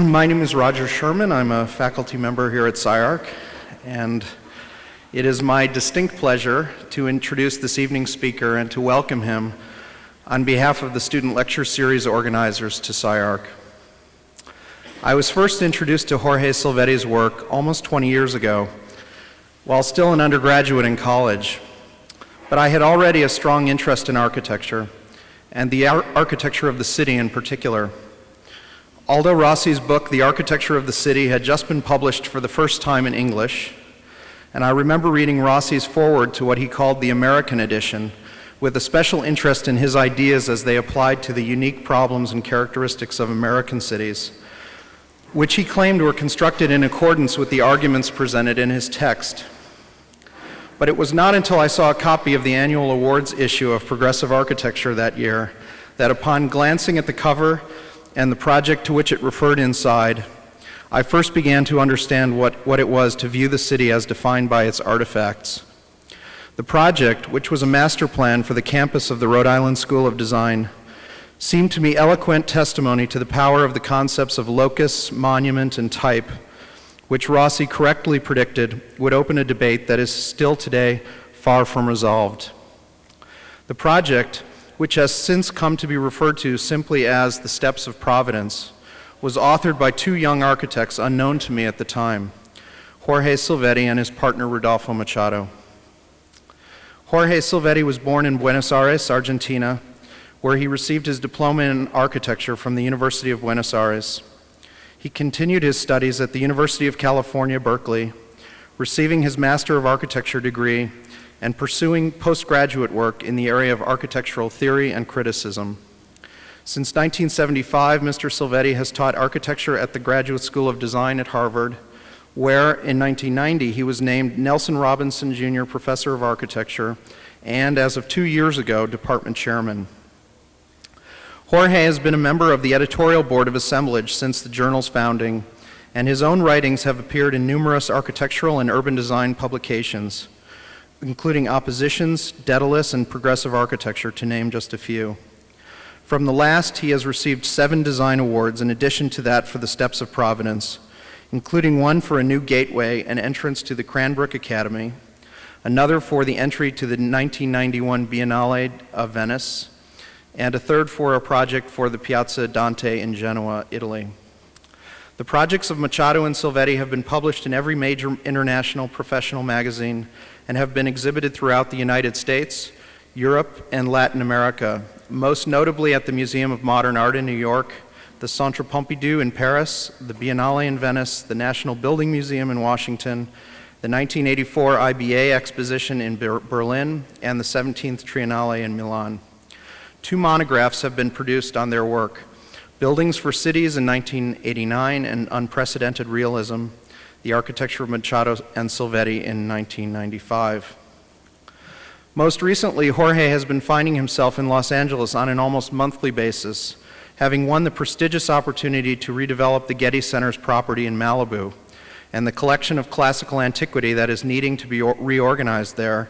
My name is Roger Sherman. I'm a faculty member here at SCI-Arc, and it is my distinct pleasure to introduce this evening's speaker and to welcome him on behalf of the Student Lecture Series organizers to SCI-Arc. I was first introduced to Jorge Silvetti's work almost 20 years ago, while still an undergraduate in college, but I had already a strong interest in architecture, and the architecture of the city in particular. Aldo Rossi's book, The Architecture of the City, had just been published for the first time in English, and I remember reading Rossi's foreword to what he called the American edition, with a special interest in his ideas as they applied to the unique problems and characteristics of American cities, which he claimed were constructed in accordance with the arguments presented in his text. But it was not until I saw a copy of the annual awards issue of Progressive Architecture that year that, upon glancing at the cover and the project to which it referred inside, I first began to understand what it was to view the city as defined by its artifacts. The project, which was a master plan for the campus of the Rhode Island School of Design, seemed to me eloquent testimony to the power of the concepts of locus, monument, and type, which Rossi correctly predicted would open a debate that is still today far from resolved. The project, which has since come to be referred to simply as the Steps of Providence, was authored by two young architects unknown to me at the time, Jorge Silvetti and his partner Rodolfo Machado. Jorge Silvetti was born in Buenos Aires, Argentina, where he received his diploma in architecture from the University of Buenos Aires. He continued his studies at the University of California, Berkeley, receiving his Master of Architecture degree and pursuing postgraduate work in the area of architectural theory and criticism. Since 1975, Mr. Silvetti has taught architecture at the Graduate School of Design at Harvard, where in 1990 he was named Nelson Robinson Jr. Professor of Architecture and, as of 2 years ago, Department Chairman. Jorge has been a member of the editorial board of Assemblage since the journal's founding, and his own writings have appeared in numerous architectural and urban design publications, including Oppositions, Daedalus, and Progressive Architecture, to name just a few. From the last, he has received 7 design awards in addition to that for the Steps of Providence, including one for a new gateway and entrance to the Cranbrook Academy, another for the entry to the 1991 Biennale of Venice, and a third for a project for the Piazza Dante in Genoa, Italy. The projects of Machado and Silvetti have been published in every major international professional magazine and have been exhibited throughout the United States, Europe, and Latin America, most notably at the Museum of Modern Art in New York, the Centre Pompidou in Paris, the Biennale in Venice, the National Building Museum in Washington, the 1984 IBA exposition in Berlin, and the 17th Triennale in Milan. 2 monographs have been produced on their work: Buildings for Cities in 1989 and Unprecedented Realism, The Architecture of Machado and Silvetti in 1995. Most recently, Jorge has been finding himself in Los Angeles on an almost monthly basis, having won the prestigious opportunity to redevelop the Getty Center's property in Malibu and the collection of classical antiquity that is needing to be reorganized there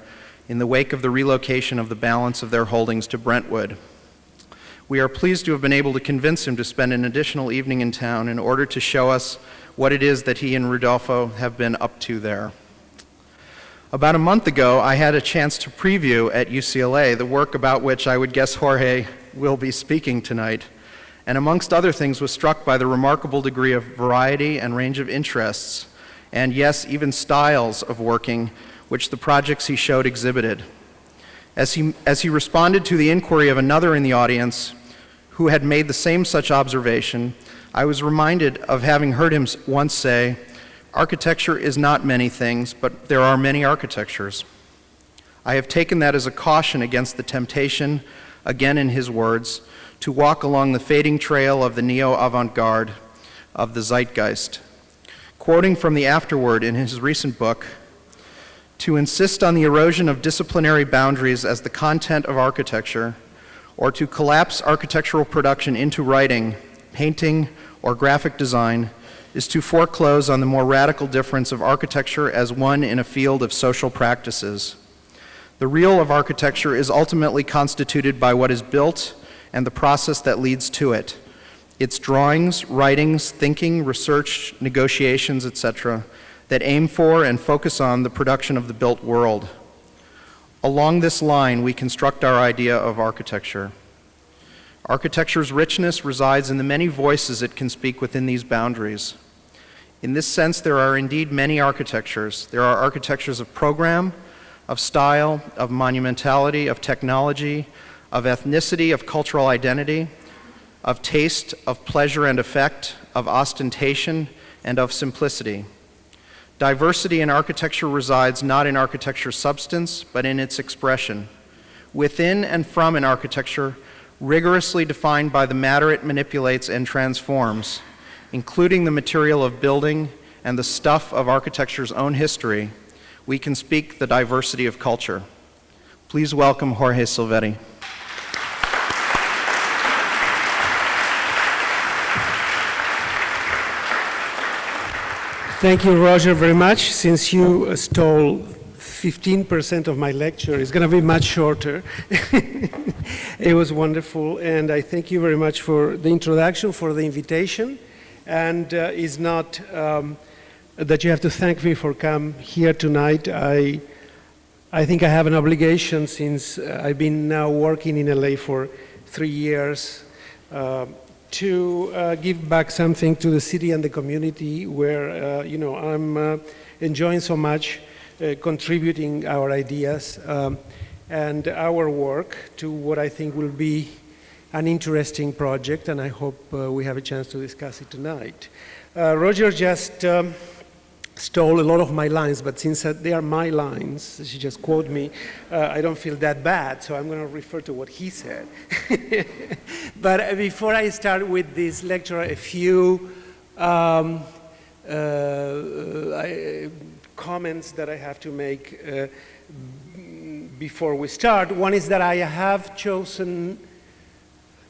in the wake of the relocation of the balance of their holdings to Brentwood. We are pleased to have been able to convince him to spend an additional evening in town in order to show us what it is that he and Rodolfo have been up to there. About a month ago, I had a chance to preview at UCLA the work about which I would guess Jorge will be speaking tonight, and amongst other things was struck by the remarkable degree of variety and range of interests, and yes, even styles of working, which the projects he showed exhibited. As he responded to the inquiry of another in the audience who had made the same such observation, I was reminded of having heard him once say, "Architecture is not many things, but there are many architectures." I have taken that as a caution against the temptation, again in his words, to walk along the fading trail of the neo-avant-garde, of the zeitgeist. Quoting from the afterword in his recent book, "To insist on the erosion of disciplinary boundaries as the content of architecture, or to collapse architectural production into writing, painting, or graphic design is to foreclose on the more radical difference of architecture as one in a field of social practices. The real of architecture is ultimately constituted by what is built and the process that leads to it, its drawings, writings, thinking, research, negotiations, etc., that aim for and focus on the production of the built world. Along this line, we construct our idea of architecture. Architecture's richness resides in the many voices it can speak within these boundaries. In this sense, there are indeed many architectures. There are architectures of program, of style, of monumentality, of technology, of ethnicity, of cultural identity, of taste, of pleasure and effect, of ostentation, and of simplicity. Diversity in architecture resides not in architecture's substance, but in its expression. Within and from an architecture, rigorously defined by the matter it manipulates and transforms, including the material of building and the stuff of architecture's own history, we can speak the diversity of culture. Please welcome Jorge Silvetti. Thank you, Roger, very much. Since you stole 15% of my lecture, it's going to be much shorter. It was wonderful, and I thank you very much for the introduction, for the invitation. And it's not that you have to thank me for coming here tonight. I think I have an obligation, since I've been now working in LA for 3 years, to give back something to the city and the community where, I'm enjoying so much contributing our ideas and our work to what I think will be an interesting project, and I hope we have a chance to discuss it tonight. Roger just stole a lot of my lines, but since they are my lines, she just quoted me, I don't feel that bad, so I'm going to refer to what he said. But before I start with this lecture, a few comments that I have to make before we start. One is that I have chosen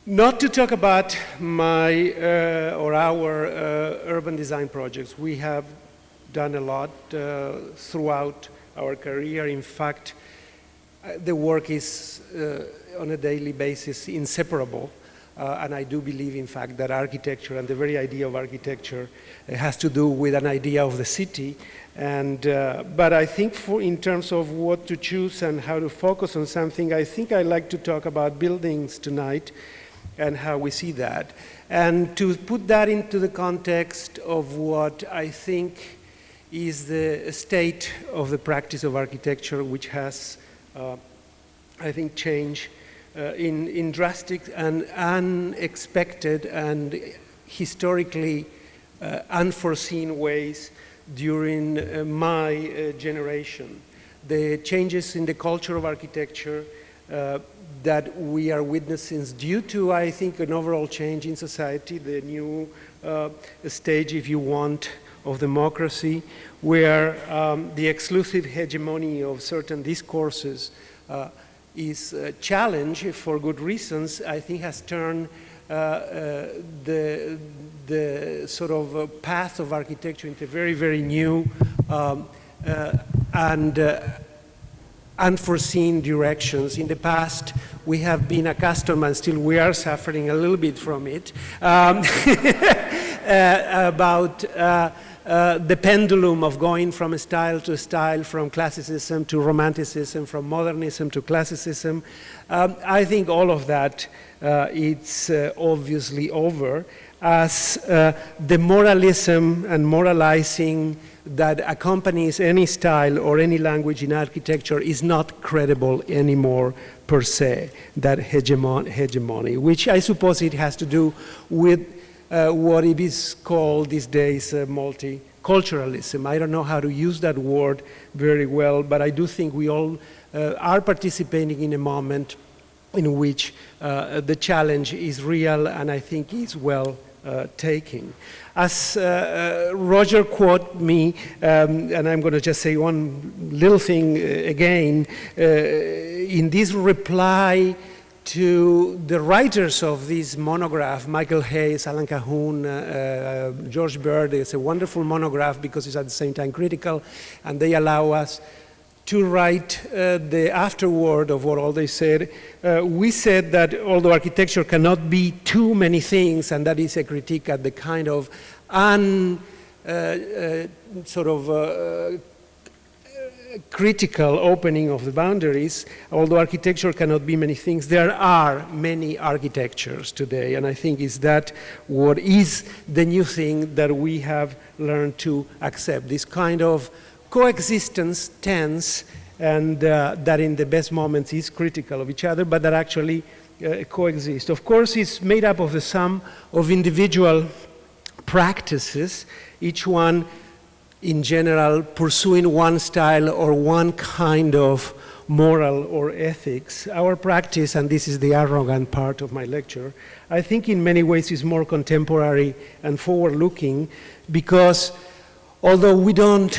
not to talk about my or our urban design projects. We have done a lot throughout our career. In fact, the work is on a daily basis inseparable. And I do believe, in fact, that architecture and the very idea of architecture has to do with an idea of the city. And, but I think in terms of what to choose and how to focus on something, I think I'd like to talk about buildings tonight and how we see that. And to put that into the context of what I think is the state of the practice of architecture, which has, I think, changed in drastic and unexpected and historically unforeseen ways during my generation. The changes in the culture of architecture that we are witnessing due to, I think, an overall change in society, the new stage, if you want, of democracy, where the exclusive hegemony of certain discourses is challenged for good reasons, I think has turned the sort of path of architecture into very, very new and unforeseen directions. In the past, we have been accustomed, and still we are suffering a little bit from it, about the pendulum of going from style to style, from classicism to romanticism, from modernism to classicism. I think all of that it's obviously over, as the moralism and moralizing that accompanies any style or any language in architecture is not credible anymore per se, that hegemony, which I suppose it has to do with what it is called these days multiculturalism. I don't know how to use that word very well, but I do think we all are participating in a moment in which the challenge is real, and I think is well taken. As Roger quoted me, and I'm going to just say one little thing again, in this reply to the writers of this monograph, Michael Hayes, Alan Cahoon, George Bird. It's a wonderful monograph because it's at the same time critical, and they allow us to write the afterword of what all they said. We said that although architecture cannot be too many things, and that is a critique at the kind of critical opening of the boundaries, although architecture cannot be many things, there are many architectures today, and I think is that what is the new thing that we have learned to accept, this kind of coexistence tense, and that in the best moments is critical of each other, but that actually coexist. Of course, it's made up of the sum of individual practices, each one in general pursuing one style or one kind of moral or ethics. Our practice, and this is the arrogant part of my lecture, I think in many ways is more contemporary and forward-looking, because although we don't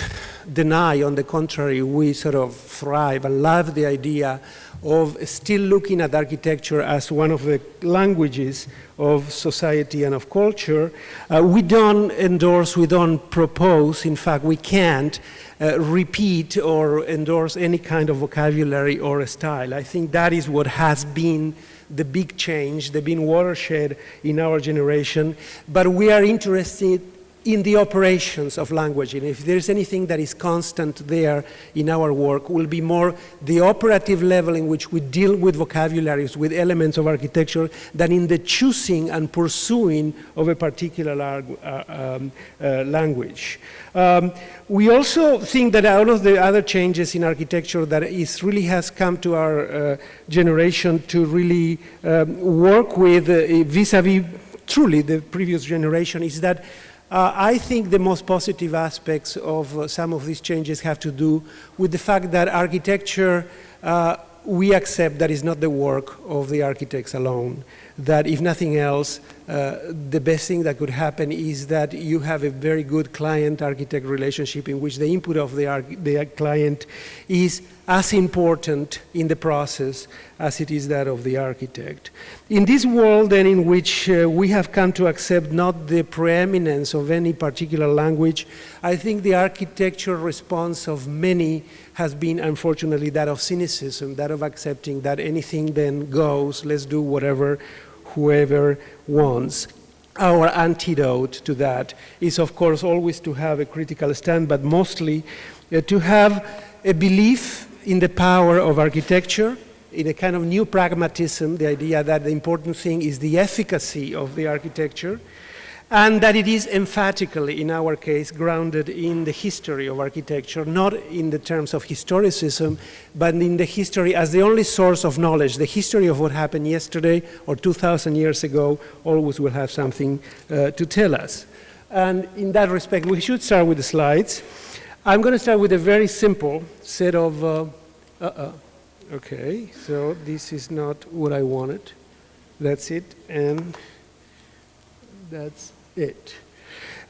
deny, on the contrary, we sort of thrive and love the idea of still looking at architecture as one of the languages of society and of culture. We don't endorse, we don't propose, in fact we can't repeat or endorse any kind of vocabulary or a style. I think that is what has been the big change, the big watershed in our generation, but we are interested in the operations of language. And if there's anything that is constant there in our work, will be more the operative level in which we deal with vocabularies, with elements of architecture, than in the choosing and pursuing of a particular language. We also think that out of the other changes in architecture that is really has come to our generation to really work with vis-a-vis truly the previous generation is that I think the most positive aspects of some of these changes have to do with the fact that architecture, we accept that is not the work of the architects alone, that if nothing else, the best thing that could happen is that you have a very good client-architect relationship in which the input of the client is as important in the process as it is that of the architect. In this world then in which we have come to accept not the preeminence of any particular language, I think the architectural response of many has been unfortunately that of cynicism, that of accepting that anything then goes, let's do whatever whoever wants. Our antidote to that is of course always to have a critical stand, but mostly to have a belief in the power of architecture, in a kind of new pragmatism, the idea that the important thing is the efficacy of the architecture, and that it is emphatically, in our case, grounded in the history of architecture, not in the terms of historicism, but in the history as the only source of knowledge. The history of what happened yesterday or 2,000 years ago always will have something to tell us. And in that respect, we should start with the slides. I'm going to start with a very simple set of, okay, so this is not what I wanted. That's it, and that's it.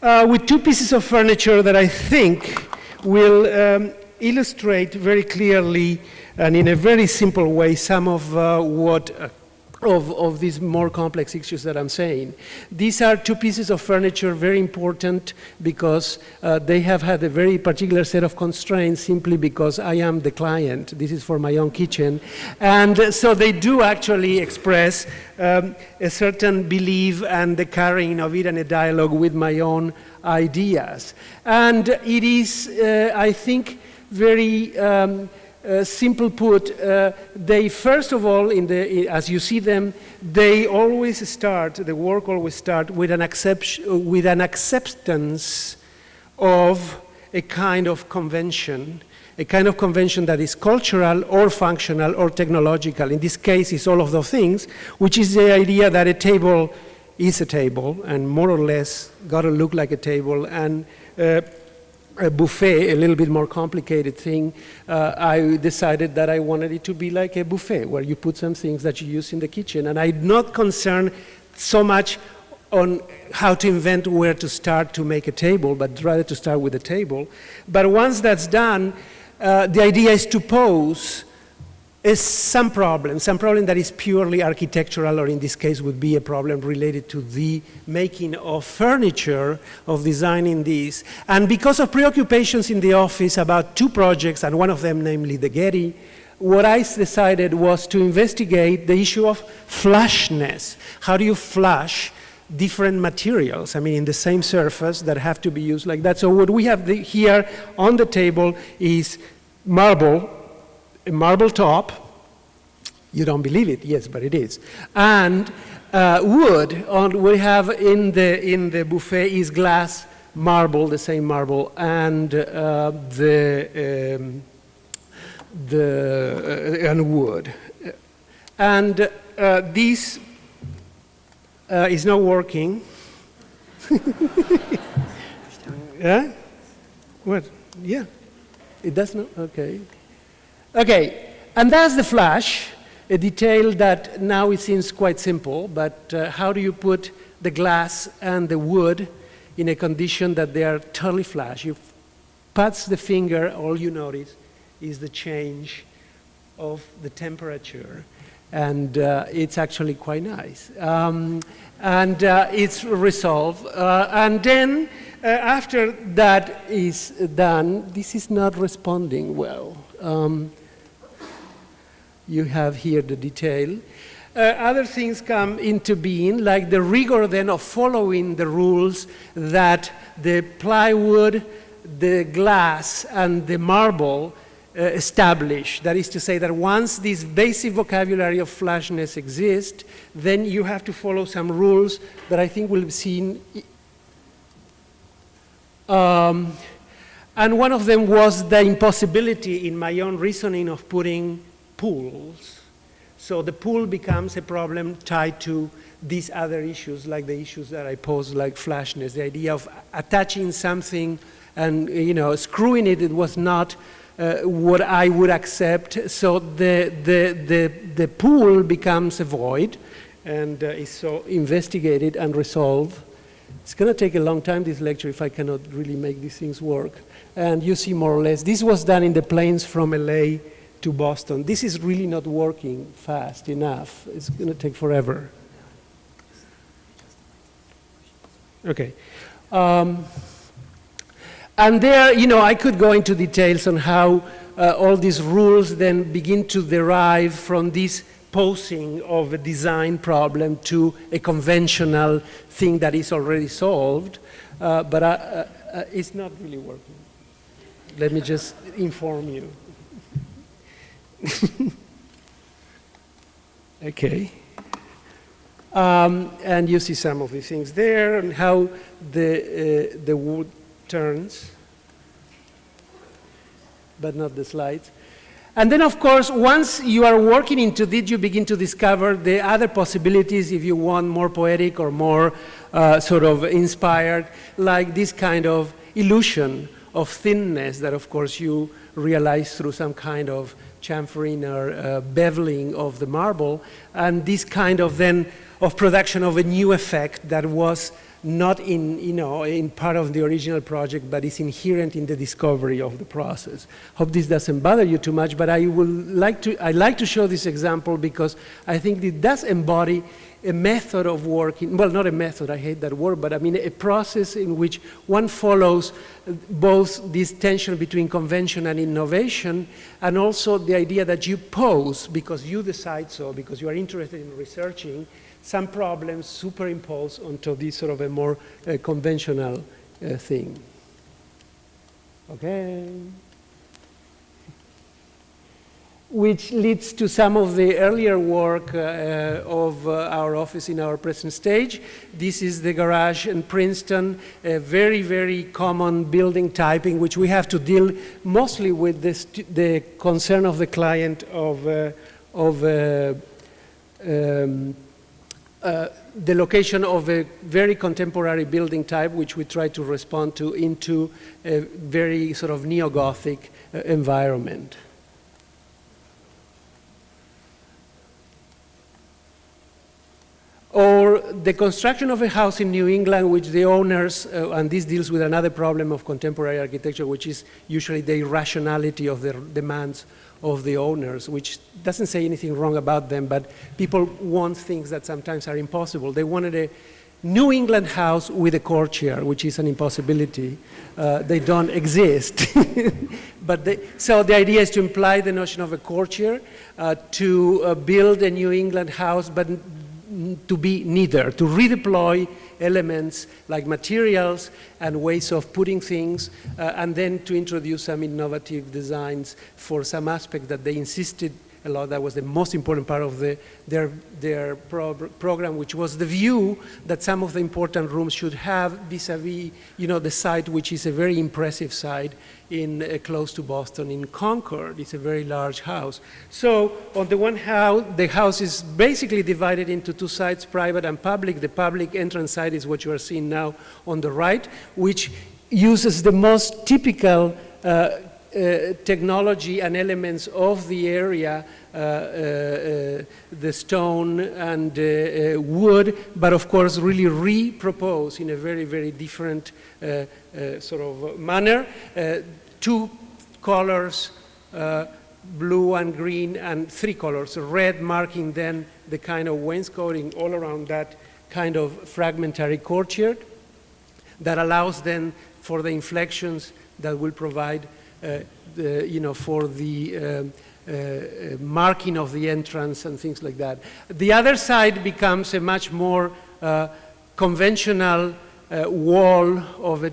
With two pieces of furniture that I think will illustrate very clearly and in a very simple way some of of these more complex issues that I'm saying. These are two pieces of furniture, very important because they have had a very particular set of constraints simply because I am the client. This is for my own kitchen. And so they do actually express a certain belief and the carrying of it and a dialogue with my own ideas. And it is, I think, very simple put, they first of all, as you see them, they always start, the work always starts with an acceptance of a kind of convention that is cultural or functional or technological. In this case, it's all of those things, which is the idea that a table is a table and more or less got to look like a table, and a buffet, a little bit more complicated thing, I decided that I wanted it to be like a buffet where you put some things that you use in the kitchen. And I'm not concerned so much on how to invent where to start to make a table, but rather to start with a table. But once that's done, the idea is to pose is some problem that is purely architectural, or in this case would be a problem related to the making of furniture, of designing these. And because of preoccupations in the office about 2 projects, and one of them, namely the Getty, what I decided was to investigate the issue of flushness. How do you flush different materials, I mean, in the same surface that have to be used like that? So what we have here on the table is marble, a marble top. You don't believe it, yes, but it is. And wood, we have in the buffet is glass, marble, the same marble, and and wood. And this is not working. Yeah? What? Yeah. It does not? Okay. Okay, and that's the flash, a detail that now it seems quite simple, but how do you put the glass and the wood in a condition that they are totally flash? You pass the finger, all you notice is the change of the temperature, and it's actually quite nice. And it's resolved, and then after that is done, this is not responding well. You have here the detail. Other things come into being, like the rigor then of following the rules that the plywood, the glass, and the marble establish. That is to say that once this basic vocabulary of flashness exists, then you have to follow some rules that I think we'll be seen. And one of them was the impossibility in my own reasoning of putting pools. So the pool becomes a problem tied to these other issues, like the issues that I posed, like flashness. The idea of attaching something and screwing it, it was not what I would accept. So the pool becomes a void and is so investigated and resolved. It's going to take a long time, this lecture, if I cannot really make these things work. And you see more or less, this was done in the planes from LA to Boston. This is really not working fast enough. It's going to take forever. Okay. And there, I could go into details on how all these rules then begin to derive from this posing of a design problem to a conventional thing that is already solved, but it's not really working. Let me just inform you. Okay. And you see some of the things there and how the wood turns, but not the slides. And then, of course, once you are working into this, you begin to discover the other possibilities, if you want more poetic or more sort of inspired, like this kind of illusion of thinness that, of course, you realize through some kind of chamfering or beveling of the marble, and this kind of then of production of a new effect that was not in part of the original project, but is inherent in the discovery of the process. Hope this doesn't bother you too much, but I like to show this example because I think it does embody a method of working, well, not a method, I hate that word, but I mean a process in which one follows both this tension between convention and innovation, and also the idea that you pose, because you decide so, because you are interested in researching, some problems superimpose onto this sort of a more conventional thing. Okay. Which leads to some of the earlier work of our office in our present stage. This is the garage in Princeton, a very, very common building type in which we have to deal mostly with the concern of the client of the location of a very contemporary building type, which we try to respond to into a very sort of neo-Gothic environment. Or the construction of a house in New England, which the owners, and this deals with another problem of contemporary architecture, which is usually the irrationality of the demands of the owners, which doesn't say anything wrong about them, but people want things that sometimes are impossible. They wanted a New England house with a courtyard, which is an impossibility. They don't exist. So the idea is to imply the notion of a courtyard, to build a New England house, but to be neither, to redeploy elements like materials and ways of putting things, and then to introduce some innovative designs for some aspect that they insisted a lot. That was the most important part of their program, which was the view that some of the important rooms should have vis-a-vis, the site, which is a very impressive site in close to Boston, in Concord. It's a very large house. So on the one hand, the house is basically divided into two sides, private and public. The public entrance side is what you are seeing now on the right, which uses the most typical technology and elements of the area, the stone and wood, but of course really repropose in a very, very different sort of manner. Two colors, blue and green, and three colors, red marking then the kind of wainscoting all around that kind of fragmentary courtyard that allows then for the inflections that will provide for the marking of the entrance and things like that. The other side becomes a much more conventional wall of a,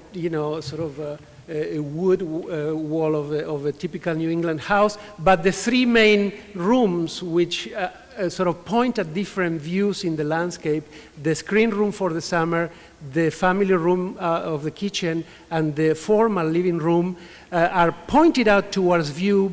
sort of a wood wall of a typical New England house, but the three main rooms which sort of point at different views in the landscape, the screen room for the summer, the family room of the kitchen, and the formal living room are pointed out towards view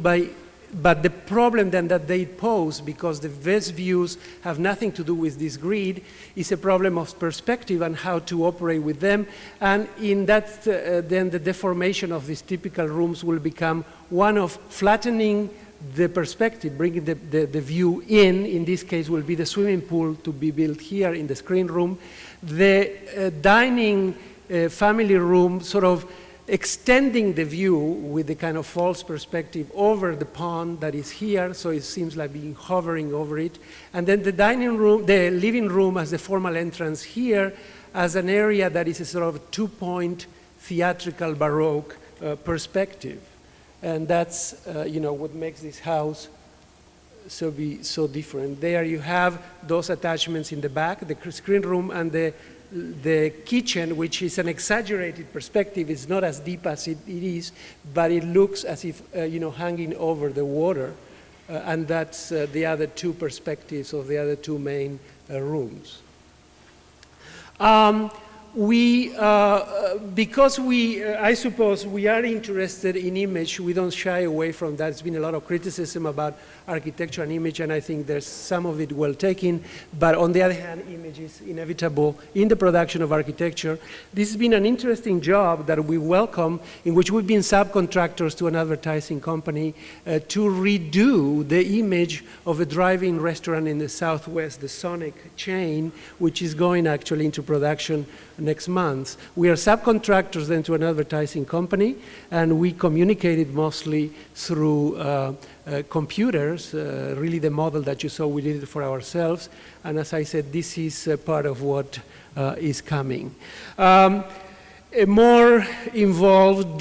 but the problem then that they pose, because the best views have nothing to do with this grid, is a problem of perspective and how to operate with them. And in that, then the deformation of these typical rooms will become one of flattening the perspective, bringing the view in this case will be the swimming pool to be built here in the screen room. The dining family room sort of extending the view with the kind of false perspective over the pond that is here, so it seems like being hovering over it. And then the dining room, the living room as the formal entrance here as an area that is a sort of two-point theatrical Baroque perspective. And that's, what makes this house so different. There you have those attachments in the back, the screen room and the kitchen, which is an exaggerated perspective. It's not as deep as it is, but it looks as if, hanging over the water. And that's the other two perspectives of the other two main rooms. Because I suppose we are interested in image, we don't shy away from that. There's been a lot of criticism about architecture and image, and I think there's some of it well taken. But on the other hand, image is inevitable in the production of architecture. This has been an interesting job that we welcome, in which we've been subcontractors to an advertising company to redo the image of a drive-in restaurant in the Southwest, the Sonic chain, which is going actually into production next month. We are subcontractors then to an advertising company, and we communicated mostly through computers, really the model that you saw, we did it for ourselves. And as I said, this is part of what is coming. A more involved,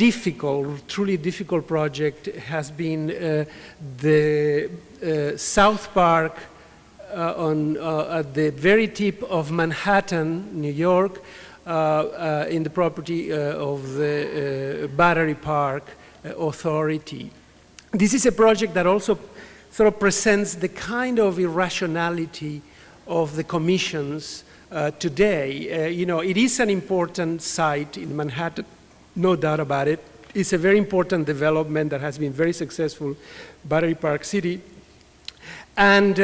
truly difficult project has been the South Park at the very tip of Manhattan, New York, in the property of the Battery Park Authority. This is a project that also sort of presents the kind of irrationality of the commissions today. It is an important site in Manhattan, no doubt about it. It's a very important development that has been very successful, Battery Park City. And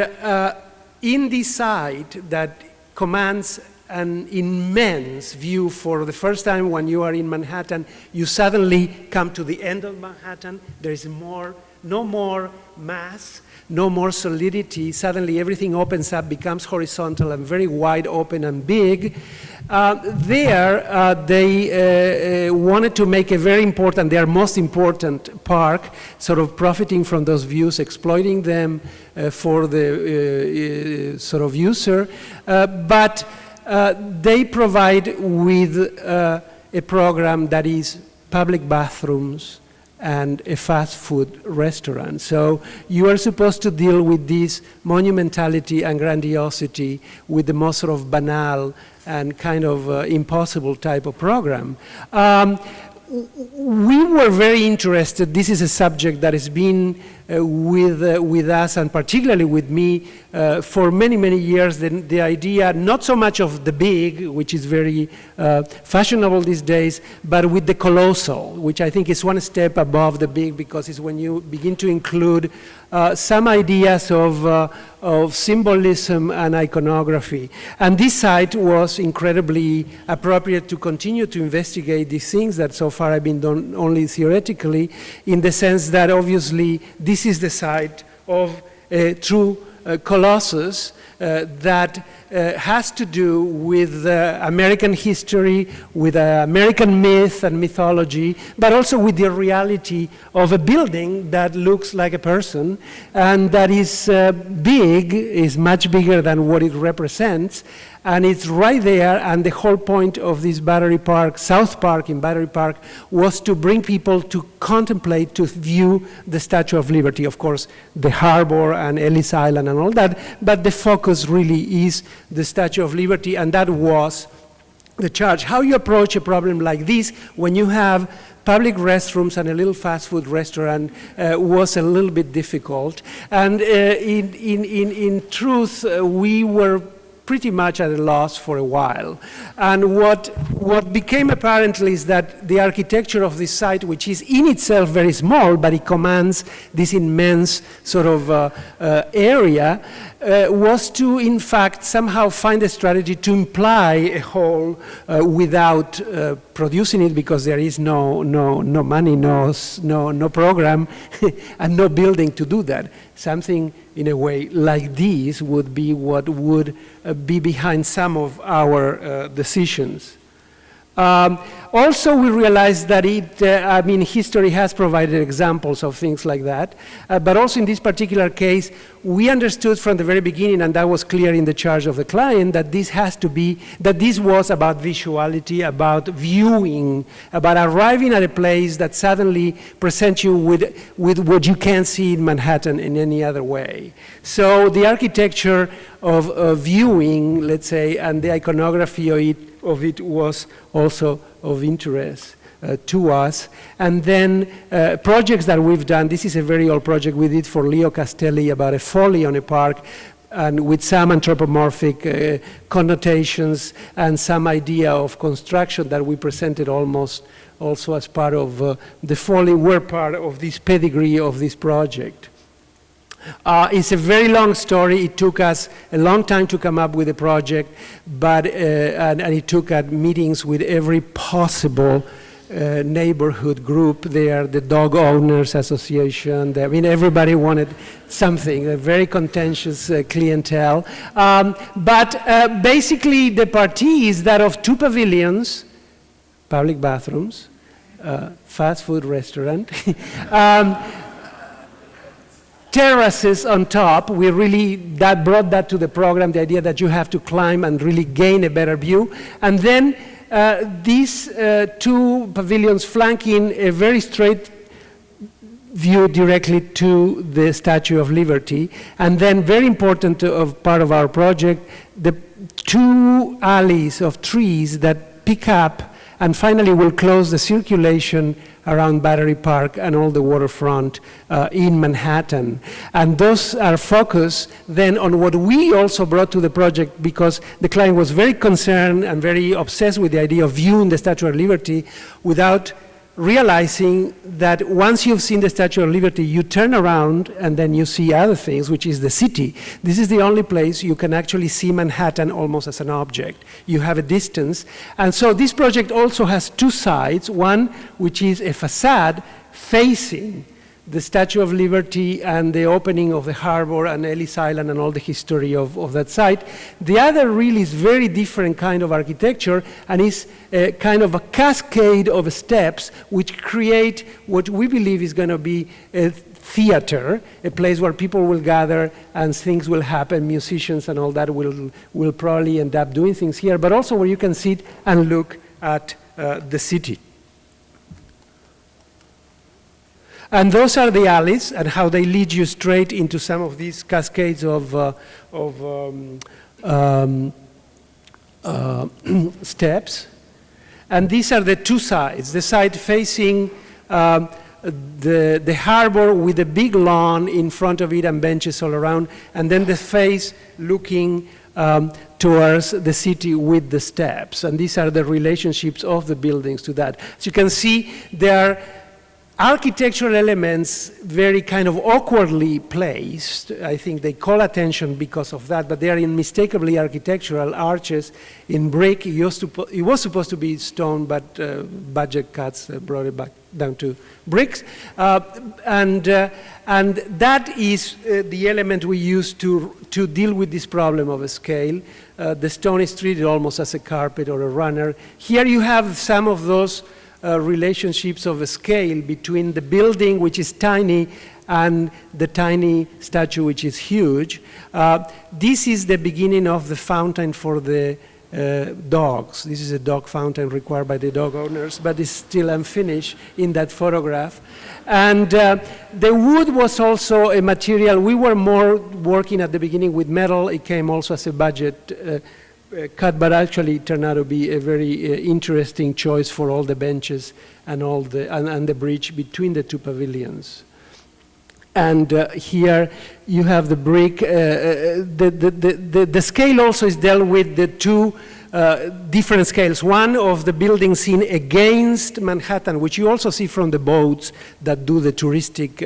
in this site that commands an immense view for the first time when you are in Manhattan, you suddenly come to the end of Manhattan. There is more no more mass, no more solidity. Suddenly everything opens up, becomes horizontal and very wide open and big. They wanted to make a very important, their most important park, sort of profiting from those views, exploiting them for the sort of user. But they provide with a program that is public bathrooms and a fast food restaurant. So you are supposed to deal with this monumentality and grandiosity with the most sort of banal and kind of impossible type of program. We were very interested. This is a subject that has been with us, and particularly with me, for many, many years. The idea, not so much of the big, which is very fashionable these days, but with the colossal, which I think is one step above the big, because it's when you begin to include some ideas of symbolism and iconography. And this site was incredibly appropriate to continue to investigate these things that so far have been done only theoretically, in the sense that obviously this is the site of a true colossus that has to do with American history, with American myth and mythology, but also with the reality of a building that looks like a person and that is big, is much bigger than what it represents. And it's right there, and the whole point of this Battery Park, South Park in Battery Park, was to bring people to contemplate, to view the Statue of Liberty. Of course, the harbor and Ellis Island and all that, but the focus really is the Statue of Liberty, and that was the charge. How you approach a problem like this when you have public restrooms and a little fast food restaurant was a little bit difficult. And in truth, we were pretty much at a loss for a while. And what became apparent is that the architecture of this site, which is in itself very small, but it commands this immense sort of area, was to, in fact, somehow find a strategy to imply a whole without producing it, because there is no money, no program, and no building to do that. Something in a way like this would be what would be behind some of our decisions. Also, we realized that history has provided examples of things like that, but also in this particular case, we understood from the very beginning, and that was clear in the charge of the client, that this was about visuality, about viewing, about arriving at a place that suddenly presents you with what you can't see in Manhattan in any other way. So the architecture of viewing, let's say, and the iconography of it was also of interest to us. And then projects that we've done, this is a very old project we did for Leo Castelli about a folly on a park, and with some anthropomorphic connotations and some idea of construction that we presented almost also as part of the folly, were part of this pedigree of this project. It's a very long story. It took us a long time to come up with a project, but and it took meetings with every possible neighborhood group there, the Dog Owners Association. Everybody wanted something, a very contentious clientele. But basically, the party is that of 2 pavilions, public bathrooms, fast food restaurant, terraces on top. We really brought that to the program, the idea that you have to climb and really gain a better view. And then these 2 pavilions flanking a very straight view directly to the Statue of Liberty. And then, very important part of our project, the 2 alleys of trees that pick up and finally will close the circulation around Battery Park and all the waterfront in Manhattan. And those are focused then on what we also brought to the project, because the client was very concerned and very obsessed with the idea of viewing the Statue of Liberty without realizing that once you've seen the Statue of Liberty, you turn around and then you see other things, which is the city. This is the only place you can actually see Manhattan almost as an object. You have a distance. And so this project also has 2 sides, one which is a facade facing the Statue of Liberty and the opening of the harbor and Ellis Island and all the history of that site. The other really is very different kind of architecture, and is kind of a cascade of steps which create what we believe is going to be a theater, a place where people will gather and things will happen, musicians and all that will probably end up doing things here, but also where you can sit and look at the city. And those are the alleys and how they lead you straight into some of these cascades of steps. And these are the two sides, the side facing the harbor with a big lawn in front of it and benches all around, and then the face looking towards the city with the steps. And these are the relationships of the buildings to that. As you can see, there are architectural elements very kind of awkwardly placed. I think they call attention because of that, but they are unmistakably architectural arches in brick. It was supposed to be stone, but budget cuts brought it back down to bricks. And that is the element we use to deal with this problem of a scale. The stone is treated almost as a carpet or a runner. Here you have some of those relationships of a scale between the building, which is tiny, and the tiny statue, which is huge. This is the beginning of the fountain for the dogs. This is a dog fountain required by the dog owners, but it's still unfinished in that photograph. And the wood was also a material. We were more working at the beginning with metal. It came also as a budget cut, but actually it turned out to be a very interesting choice for all the benches and all and the bridge between the two pavilions. And here you have the brick. The scale also is dealt with the two different scales. One of the buildings seen against Manhattan, which you also see from the boats that do the touristic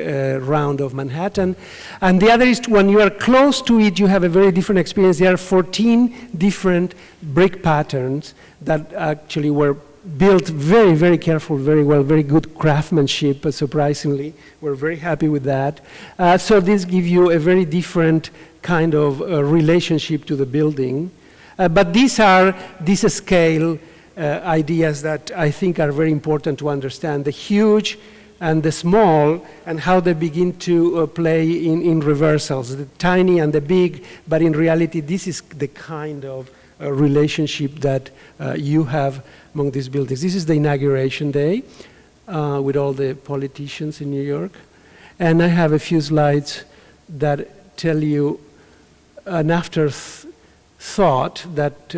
round of Manhattan. And the other is when you are close to it, you have a very different experience. There are 14 different brick patterns that actually were built very, very careful, very well, very good craftsmanship, surprisingly. We're very happy with that. So this gives you a very different kind of relationship to the building. But these are these scale ideas that I think are very important to understand, the huge and the small, and how they begin to play in reversals, the tiny and the big, but in reality this is the kind of relationship that you have among these buildings. This is the inauguration day with all the politicians in New York. And I have a few slides that tell you an afterthought that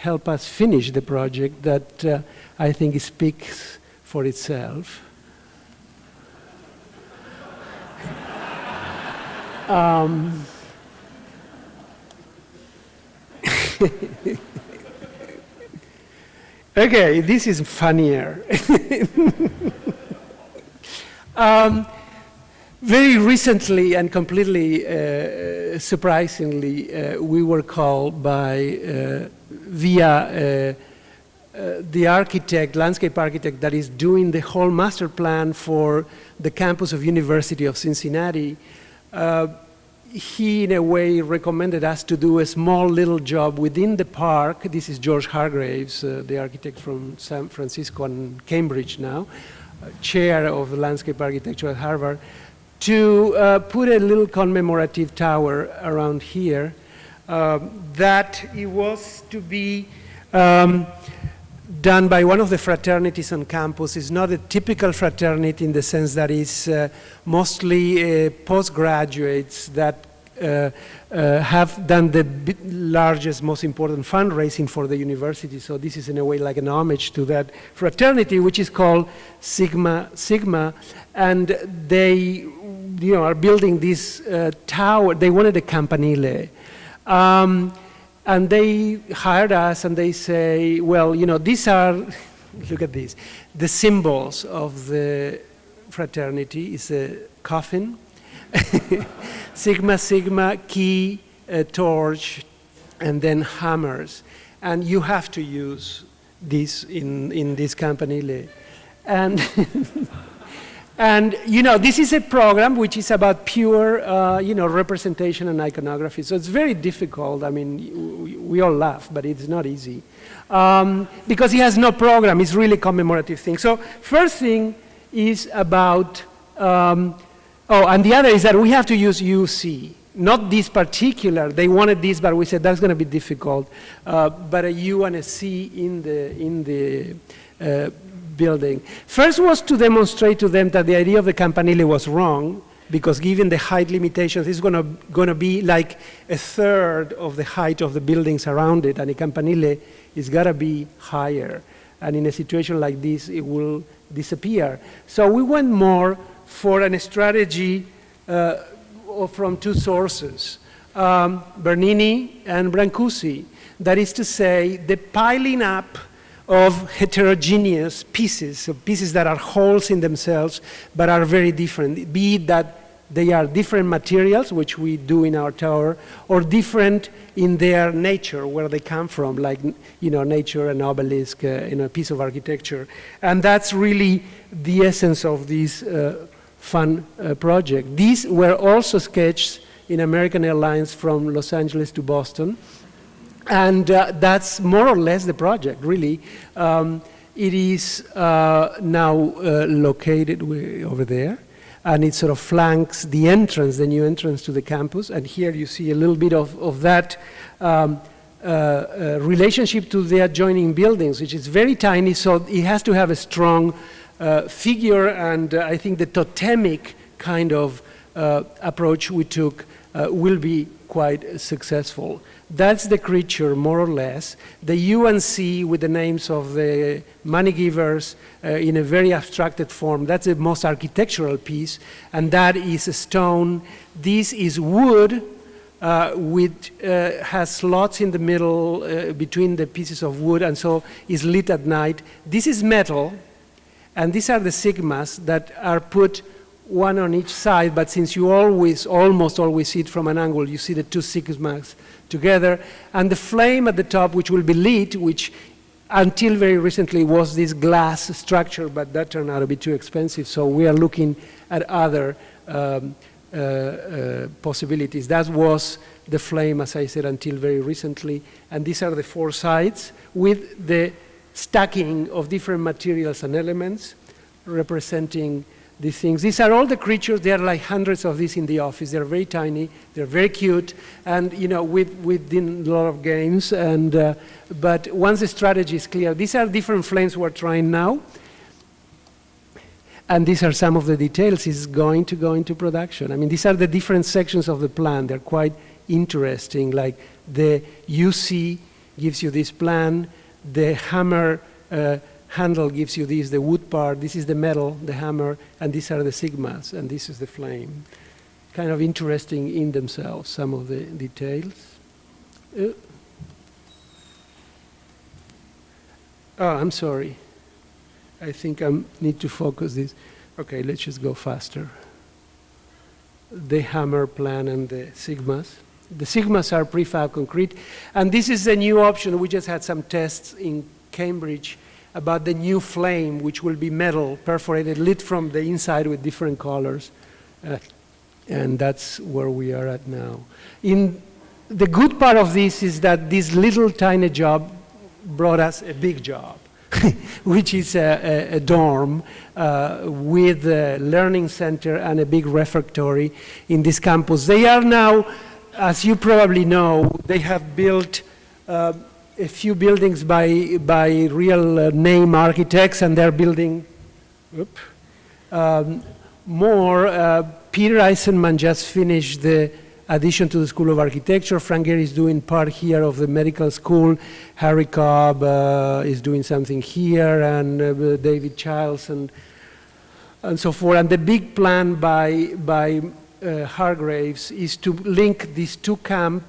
help us finish the project that I think speaks for itself. Okay, this is funnier. Very recently and completely surprisingly, we were called by via the architect, landscape architect that is doing the whole master plan for the campus of University of Cincinnati. He, in a way, recommended us to do a small little job within the park. This is George Hargraves, the architect from San Francisco and Cambridge now, chair of landscape architecture at Harvard, to put a little commemorative tower around here that it was to be done by one of the fraternities on campus. It's not a typical fraternity in the sense that it's mostly postgraduates that have done the largest, most important fundraising for the university. So this is in a way like an homage to that fraternity, which is called Sigma Sigma. And they are building this tower. They wanted a campanile. And they hired us and they say, well, these are, look at this, the symbols of the fraternity is a coffin, Sigma Sigma, key, a torch, and then hammers. And you have to use this in this campanile. And And, you know, this is a program which is about pure, you know, representation and iconography. So it's very difficult. I mean, we all laugh, but it's not easy. Because he has no program. It's really commemorative thing. So first thing is about, oh, and the other is that we have to use UC. Not this particular. They wanted this, but we said that's going to be difficult. But a U and a C in the building. First was to demonstrate to them that the idea of the campanile was wrong, because given the height limitations, it's going to be like a third of the height of the buildings around it, and a campanile is got to be higher. And in a situation like this, it will disappear. So we went more for a strategy from two sources, Bernini and Brancusi. That is to say, the piling up of heterogeneous pieces, so pieces that are wholes in themselves, but are very different, be it that they are different materials, which we do in our tower, or different in their nature, where they come from, like, you know, nature, an obelisk, in a piece of architecture. And that's really the essence of this fun project. These were also sketched in American Airlines from Los Angeles to Boston. And that's more or less the project, really. It is now located over there, and it sort of flanks the entrance, the new entrance to the campus. And here you see a little bit of that relationship to the adjoining buildings, which is very tiny, so it has to have a strong figure, and I think the totemic kind of approach we took will be quite successful. That's the creature, more or less. The U and C with the names of the money givers in a very abstracted form. That's the most architectural piece, and that is a stone. This is wood, which has slots in the middle between the pieces of wood, and so is lit at night. This is metal, and these are the sigmas that are put one on each side, but since you almost always see it from an angle, you see the two sigmas together, and the flame at the top, which will be lit, which until very recently was this glass structure, but that turned out to be too expensive, so we are looking at other possibilities. That was the flame, as I said, until very recently, and these are the four sides with the stacking of different materials and elements representing these things. These are all the creatures. There are like hundreds of these in the office. They're very tiny. They're very cute. And, you know, we've done a lot of games. And, but once the strategy is clear, these are different flames we're trying now. And these are some of the details. It's going to go into production. I mean, these are the different sections of the plan. They're quite interesting. Like the UC gives you this plan. The hammer handle gives you this, the wood part. This is the metal, the hammer, and these are the sigmas, and this is the flame. Kind of interesting in themselves, some of the details. Oh, I'm sorry. I think I need to focus this. Okay, let's just go faster. The hammer plan and the sigmas. The sigmas are prefab concrete, and this is a new option. We just had some tests in Cambridge about the new flame, which will be metal, perforated, lit from the inside with different colors. And that's where we are at now. The good part of this is that this little tiny job brought us a big job, which is a dorm with a learning center and a big refectory in this campus. They are now, as you probably know, they have built a few buildings by real name architects, and they're building more. Peter Eisenman just finished the addition to the School of Architecture. Frank Gehry is doing part here of the medical school. Harry Cobb is doing something here, and David Childs, and so forth. And the big plan by Hargraves is to link these two campuses,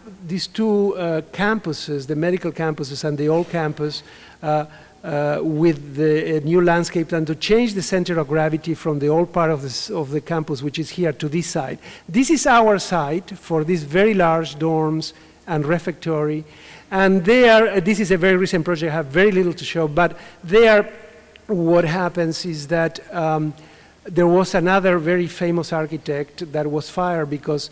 the medical campuses and the old campus, with the new landscape, and to change the center of gravity from the old part of the campus, which is here, to this side. This is our site for these very large dorms and refectory. And there, this is a very recent project. I have very little to show, but there what happens is that There was another very famous architect that was fired because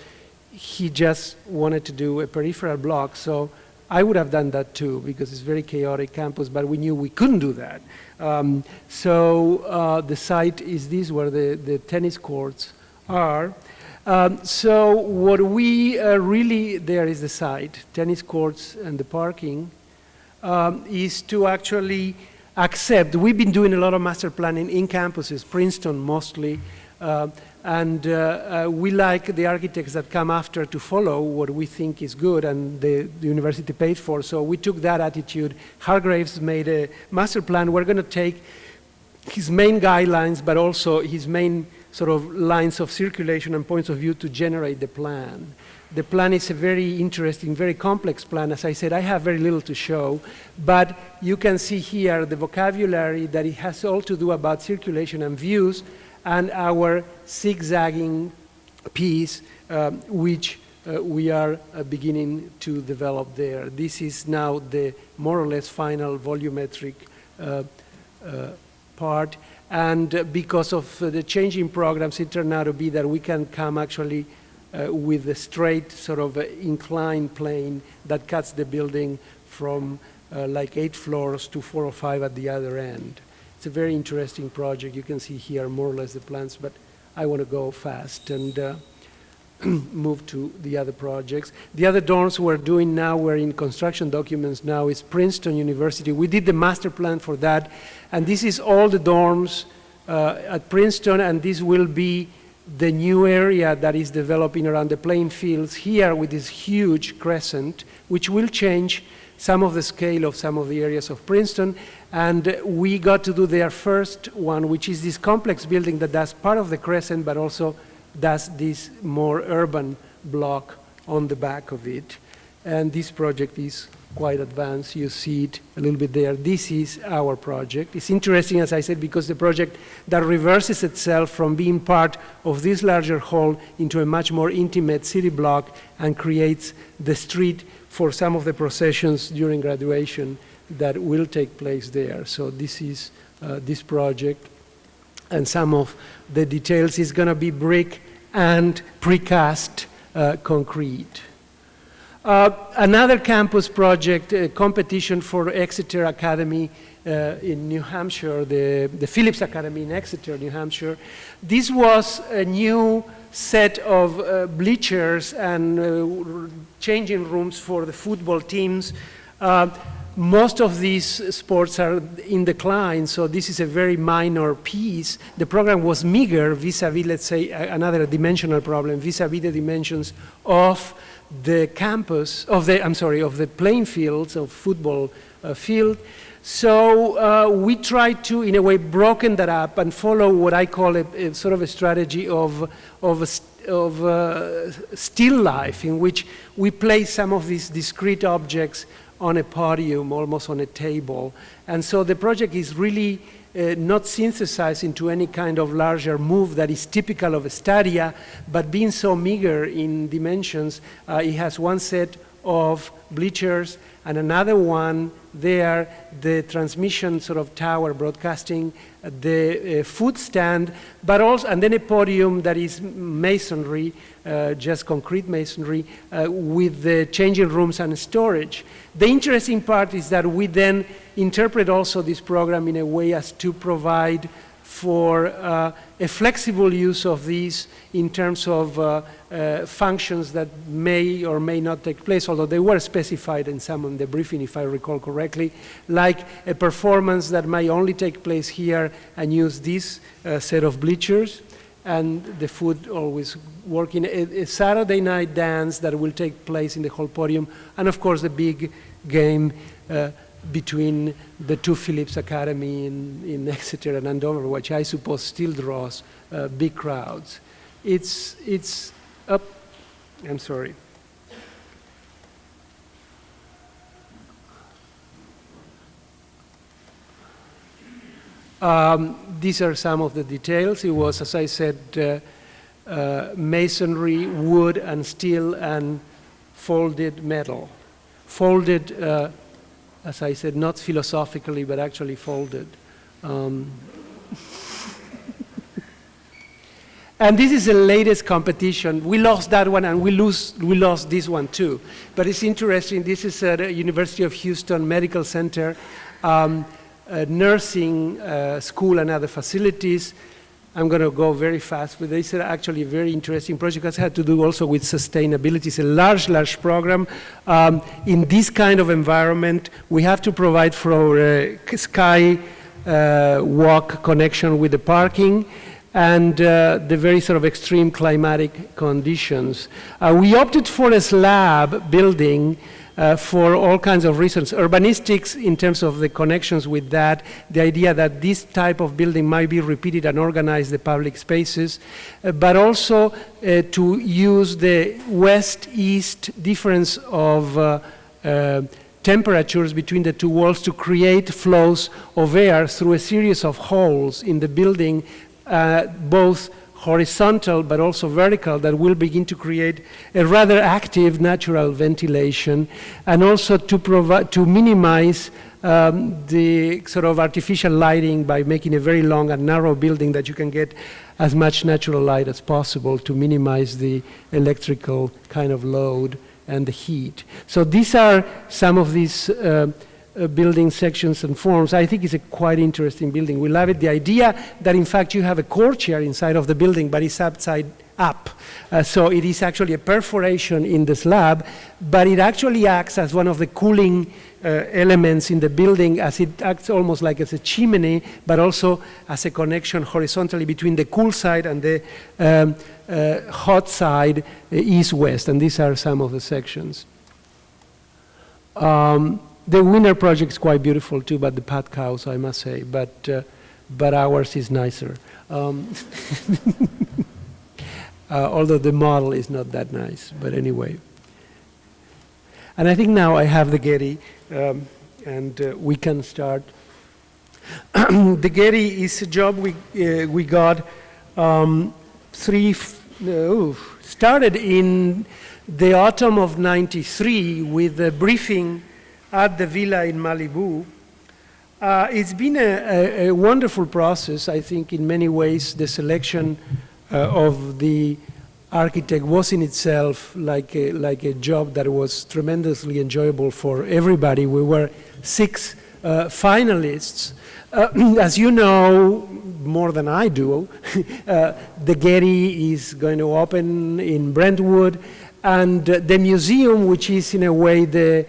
he just wanted to do a peripheral block. So I would have done that too, because it's a very chaotic campus, but we knew we couldn't do that. The site is this, where the tennis courts are. So what we really, there is the site, tennis courts and the parking, is to actually accept. We've been doing a lot of master planning in campuses, Princeton mostly, and we like the architects that come after to follow what we think is good and the university paid for. So we took that attitude. Hargraves made a master plan. We're going to take his main guidelines, but also his main sort of lines of circulation and points of view to generate the plan. The plan is a very interesting, very complex plan. As I said, I have very little to show, but you can see here the vocabulary that it has all to do about circulation and views, and our zigzagging piece, which we are beginning to develop there. This is now the more or less final volumetric part, and because of the changing programs, it turned out to be that we can come actually with a straight sort of inclined plane that cuts the building from like 8 floors to 4 or 5 at the other end. It's a very interesting project. You can see here more or less the plans, but I want to go fast and move to the other projects. The other dorms we're doing now, we're in construction documents now, is Princeton University. We did the master plan for that, and this is all the dorms at Princeton, and this will be the new area that is developing around the playing fields here with this huge crescent, which will change some of the scale of some of the areas of Princeton. And we got to do their first one, which is this complex building that does part of the crescent, but also does this more urban block on the back of it. And this project is quite advanced. You see it a little bit there. This is our project. It's interesting, as I said, because the project that reverses itself from being part of this larger hall into a much more intimate city block and creates the street for some of the processions during graduation that will take place there. So this is this project, and some of the details is going to be brick and precast concrete. Another campus project, a competition for Exeter Academy in New Hampshire, the Phillips Academy in Exeter, New Hampshire. This was a new set of bleachers and changing rooms for the football teams. Most of these sports are in decline, so this is a very minor piece. The program was meager vis-a-vis, let's say, another dimensional problem, vis-a-vis the dimensions of the campus, of the playing fields, of football field. So we tried to, in a way, broken that up and follow what I call a sort of a strategy of still life, in which we place some of these discrete objects on a podium, almost on a table. And so the project is really not synthesized into any kind of larger move that is typical of a stadia, but being so meager in dimensions, it has one set of bleachers and another one there, the transmission sort of tower broadcasting, the food stand, but also, and then a podium that is masonry, just concrete masonry, with the changing rooms and storage. The interesting part is that we then interpret also this program in a way as to provide for a flexible use of these in terms of functions that may or may not take place, although they were specified in some of the briefing, if I recall correctly, like a performance that may only take place here and use this set of bleachers, and the food always working, a Saturday night dance that will take place in the whole podium, and of course the big game between the two Phillips Academy in Exeter and Andover, which I suppose still draws big crowds. It's up, I'm sorry. These are some of the details. It was, as I said, masonry, wood and steel and folded metal. Folded, as I said, not philosophically, but actually folded. And this is the latest competition. We lost that one, and we lost this one too. But it's interesting. This is at the University of Houston Medical Center, nursing school and other facilities. I'm going to go very fast, but this is actually a very interesting project. It had to do also with sustainability. It's a large program. In this kind of environment, we have to provide for a skywalk connection with the parking, and the very sort of extreme climatic conditions. We opted for a slab building for all kinds of reasons. Urbanistics, in terms of the connections with that, the idea that this type of building might be repeated and organize the public spaces, but also to use the west-east difference of temperatures between the two walls to create flows of air through a series of holes in the building, both horizontal but also vertical, that will begin to create a rather active natural ventilation, and also to minimize the sort of artificial lighting by making a very long and narrow building that you can get as much natural light as possible to minimize the electrical kind of load and the heat. So these are some of these building sections and forms. I think it's a quite interesting building. We love it. The idea that in fact you have a courtyard inside of the building, but it's upside up. So it is actually a perforation in the slab, but it actually acts as one of the cooling elements in the building, as it acts almost like as a chimney, but also as a connection horizontally between the cool side and the hot side, east-west. And these are some of the sections. The Winner project is quite beautiful too, but the Pat Cows, I must say, but ours is nicer. Although the model is not that nice, but anyway. And I think now I have the Getty, and we can start. The Getty is a job we got started in the autumn of '93 with a briefing at the villa in Malibu. It's been a wonderful process. I think in many ways the selection of the architect was in itself like a job that was tremendously enjoyable for everybody. We were 6 finalists. As you know, more than I do, the Getty is going to open in Brentwood, and the museum, which is in a way the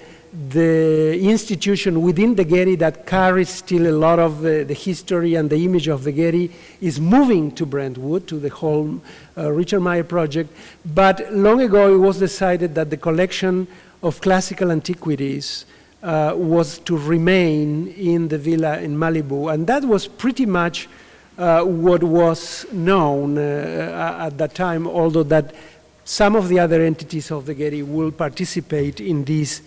institution within the Getty that carries still a lot of the history and the image of the Getty, is moving to Brentwood, to the whole Richard Meyer project. But long ago it was decided that the collection of classical antiquities was to remain in the villa in Malibu, and that was pretty much what was known at that time, although that some of the other entities of the Getty will participate in this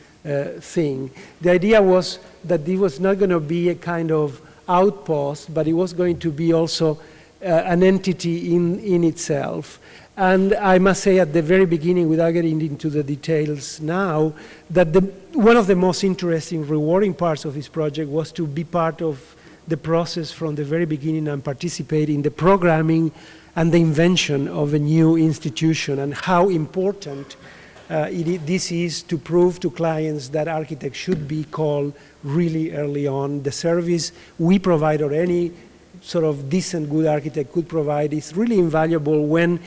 thing. The idea was that it was not going to be a kind of outpost, but it was going to be also an entity in itself. And I must say at the very beginning, without getting into the details now, that one of the most interesting, rewarding parts of this project was to be part of the process from the very beginning and participate in the programming and the invention of a new institution, and how important this is to prove to clients that architects should be called really early on. The service we provide, or any sort of decent good architect could provide, is really invaluable when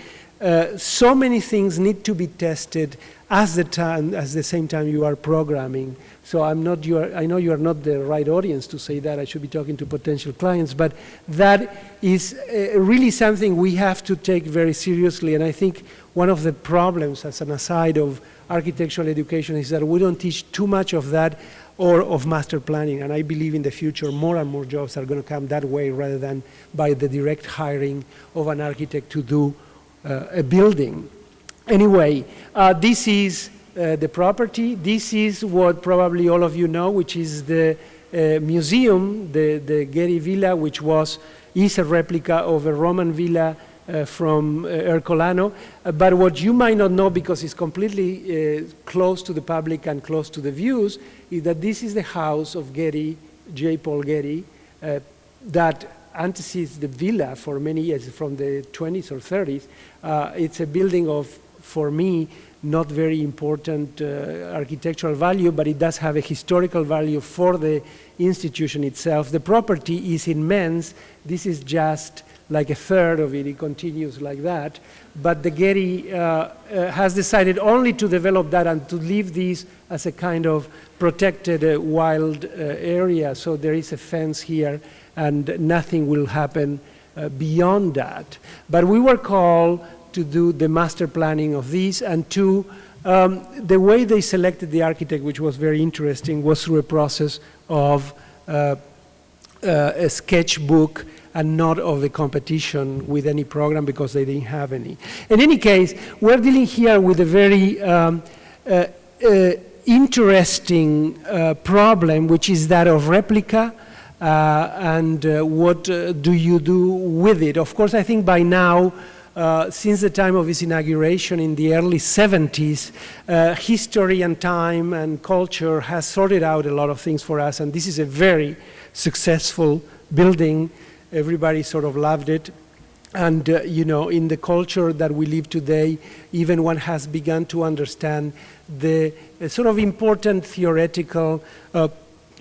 so many things need to be tested at the same time you are programming. So I know you are not the right audience to say that. I should be talking to potential clients, but that is really something we have to take very seriously. And I think one of the problems, as an aside, of architectural education is that we don't teach too much of that, or of master planning. And I believe in the future more and more jobs are going to come that way, rather than by the direct hiring of an architect to do a building. Anyway, this is the property. This is what probably all of you know, which is the museum, the Getty Villa, which is a replica of a Roman villa from Ercolano. But what you might not know, because it's completely close to the public and close to the views, is that this is the house of Getty, J. Paul Getty, that antecedes the villa for many years, from the 20s or 30s. It's a building of, for me, not very important architectural value, but it does have a historical value for the institution itself. The property is immense. This is just like a third of it. It continues like that. But the Getty has decided only to develop that and to leave this as a kind of protected wild area. So there is a fence here, and nothing will happen beyond that. But we were called to do the master planning of this, and to the way they selected the architect, which was very interesting, was through a process of a sketchbook and not of a competition with any program, because they didn't have any. In any case, we're dealing here with a very interesting problem, which is that of replica, and what do you do with it? Of course, I think by now, since the time of its inauguration in the early 70s, history and time and culture has sorted out a lot of things for us, and this is a very successful building. Everybody sort of loved it. And, you know, in the culture that we live today, even one has begun to understand the sort of important theoretical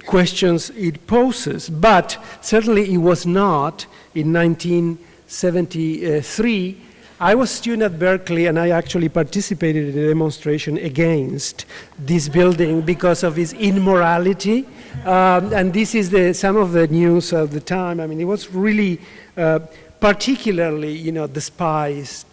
questions it poses. But certainly it was not in 1973. I was a student at Berkeley, and I actually participated in a demonstration against this building because of its immorality. And this is some of the news of the time. I mean, it was really particularly, you know, despised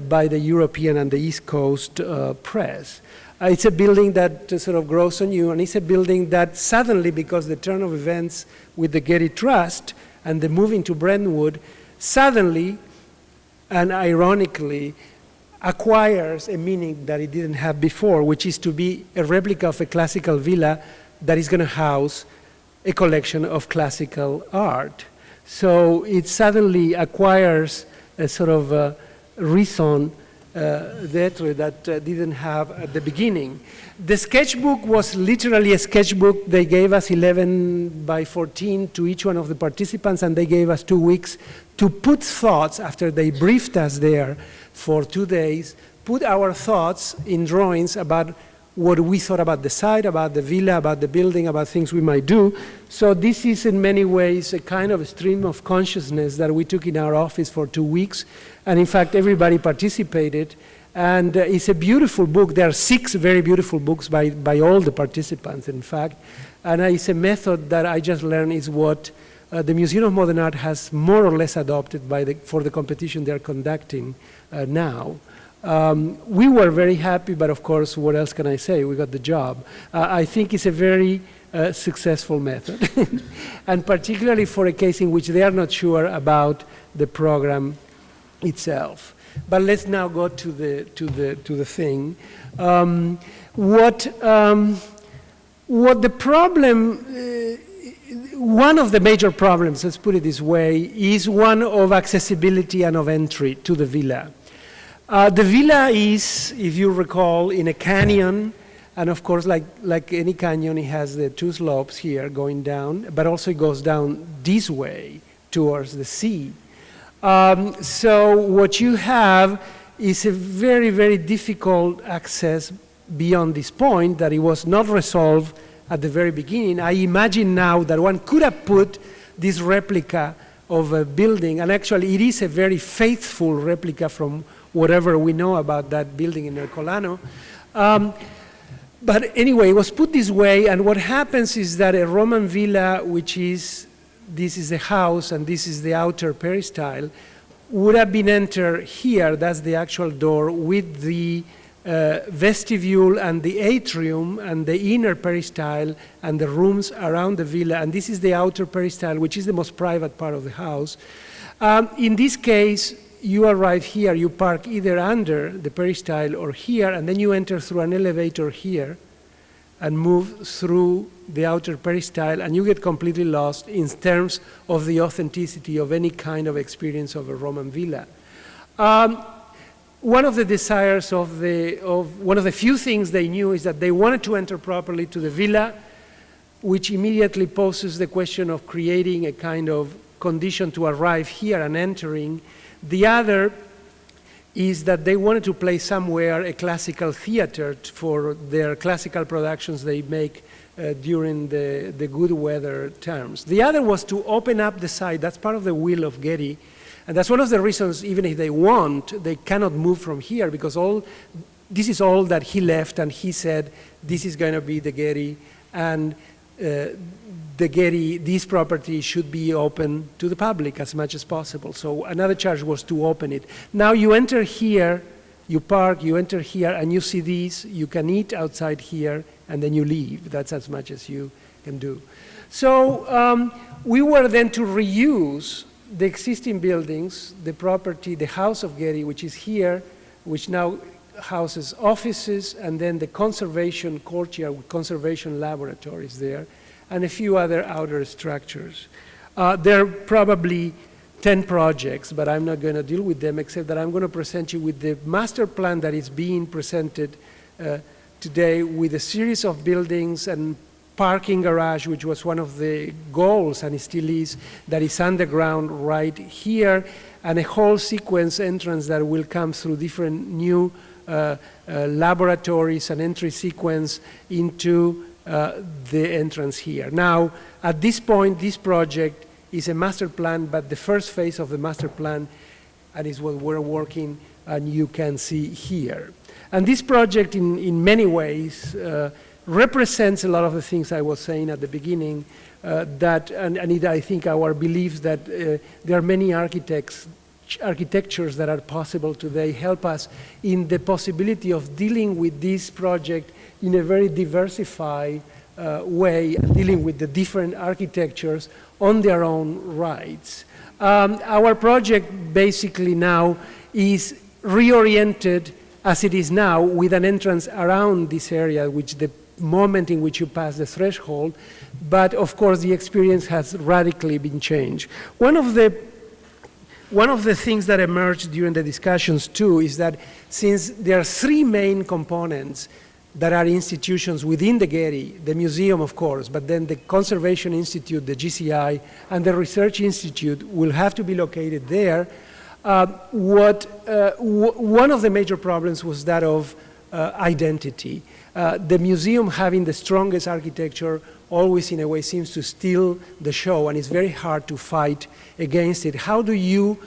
by the European and the East Coast press. It's a building that sort of grows on you, and it's a building that suddenly, because the turn of events with the Getty Trust and the moving to Brentwood, suddenly and ironically acquires a meaning that it didn't have before, which is to be a replica of a classical villa that is going to house a collection of classical art. So it suddenly acquires a sort of raison d'etre that didn't have at the beginning. The sketchbook was literally a sketchbook. They gave us 11 by 14 to each one of the participants, and they gave us 2 weeks to put thoughts, after they briefed us there for 2 days, put our thoughts in drawings about what we thought about the site, about the villa, about the building, about things we might do. So this is in many ways a kind of a stream of consciousness that we took in our office for 2 weeks. And in fact, everybody participated. And it's a beautiful book. There are 6 very beautiful books by all the participants, in fact. And it's a method that I just learned is what the Museum of Modern Art has more or less adopted for the competition they're conducting now. We were very happy, but of course, what else can I say? We got the job. I think it's a very successful method, and particularly for a case in which they are not sure about the program itself. But let's now go to the thing. What the problem? One of the major problems, let's put it this way, is one of accessibility and of entry to the villa. The villa is, if you recall, in a canyon, and of course, like any canyon, it has the 2 slopes here going down, but also it goes down this way towards the sea. So what you have is a very, very difficult access beyond this point that it was not resolved at the very beginning. I imagine now that one could have put this replica of a building, and actually it is a very faithful replica from whatever we know about that building in Ercolano. But anyway, it was put this way, and what happens is that a Roman villa, this is the house and this is the outer peristyle, would have been entered here, that's the actual door, with the vestibule and the atrium and the inner peristyle and the rooms around the villa, and this is the outer peristyle, which is the most private part of the house. In this case, you arrive here, you park either under the peristyle or here, and then you enter through an elevator here and move through the outer peristyle, and you get completely lost in terms of the authenticity of any kind of experience of a Roman villa. One of the desires one of the few things they knew is that they wanted to enter properly to the villa, which immediately poses the question of creating a kind of condition to arrive here and entering. The other is that they wanted to play somewhere a classical theater for their classical productions they make during the good weather terms. The other was to open up the site. That's part of the will of Getty. And that's one of the reasons, even if they want, they cannot move from here, because this is all that he left, and he said, this is going to be the Getty, and the Getty, this property should be open to the public as much as possible. So another charge was to open it. Now you enter here, you park, you enter here, and you see these. You can eat outside here, and then you leave. That's as much as you can do. So we were then to reuse the existing buildings, the property, the house of Getty, which is here, which now houses offices, and then the conservation courtyard with conservation laboratories there, and a few other outer structures. There are probably 10 projects, but I'm not going to deal with them, except that I'm going to present you with the master plan that is being presented today, with a series of buildings and parking garage, which was one of the goals, and it still is, that is underground right here, and a whole sequence entrance that will come through different new laboratories and entry sequence into the entrance here. Now, at this point, this project is a master plan, but the first phase of the master plan, and is what we're working, and you can see here. And this project, in many ways, represents a lot of the things I was saying at the beginning, I think our belief that there are many architectures that are possible today help us in the possibility of dealing with this project in a very diversified way, dealing with the different architectures on their own rights. Our project basically now is reoriented as it is now, with an entrance around this area, which the moment in which you pass the threshold, but of course the experience has radically been changed. One of the things that emerged during the discussions too is that since there are three main components that are institutions within the Getty, the museum of course, but then the Conservation Institute, the GCI, and the Research Institute will have to be located there. One of the major problems was that of identity. The museum, having the strongest architecture, always in a way seems to steal the show, and it's very hard to fight against it. How do you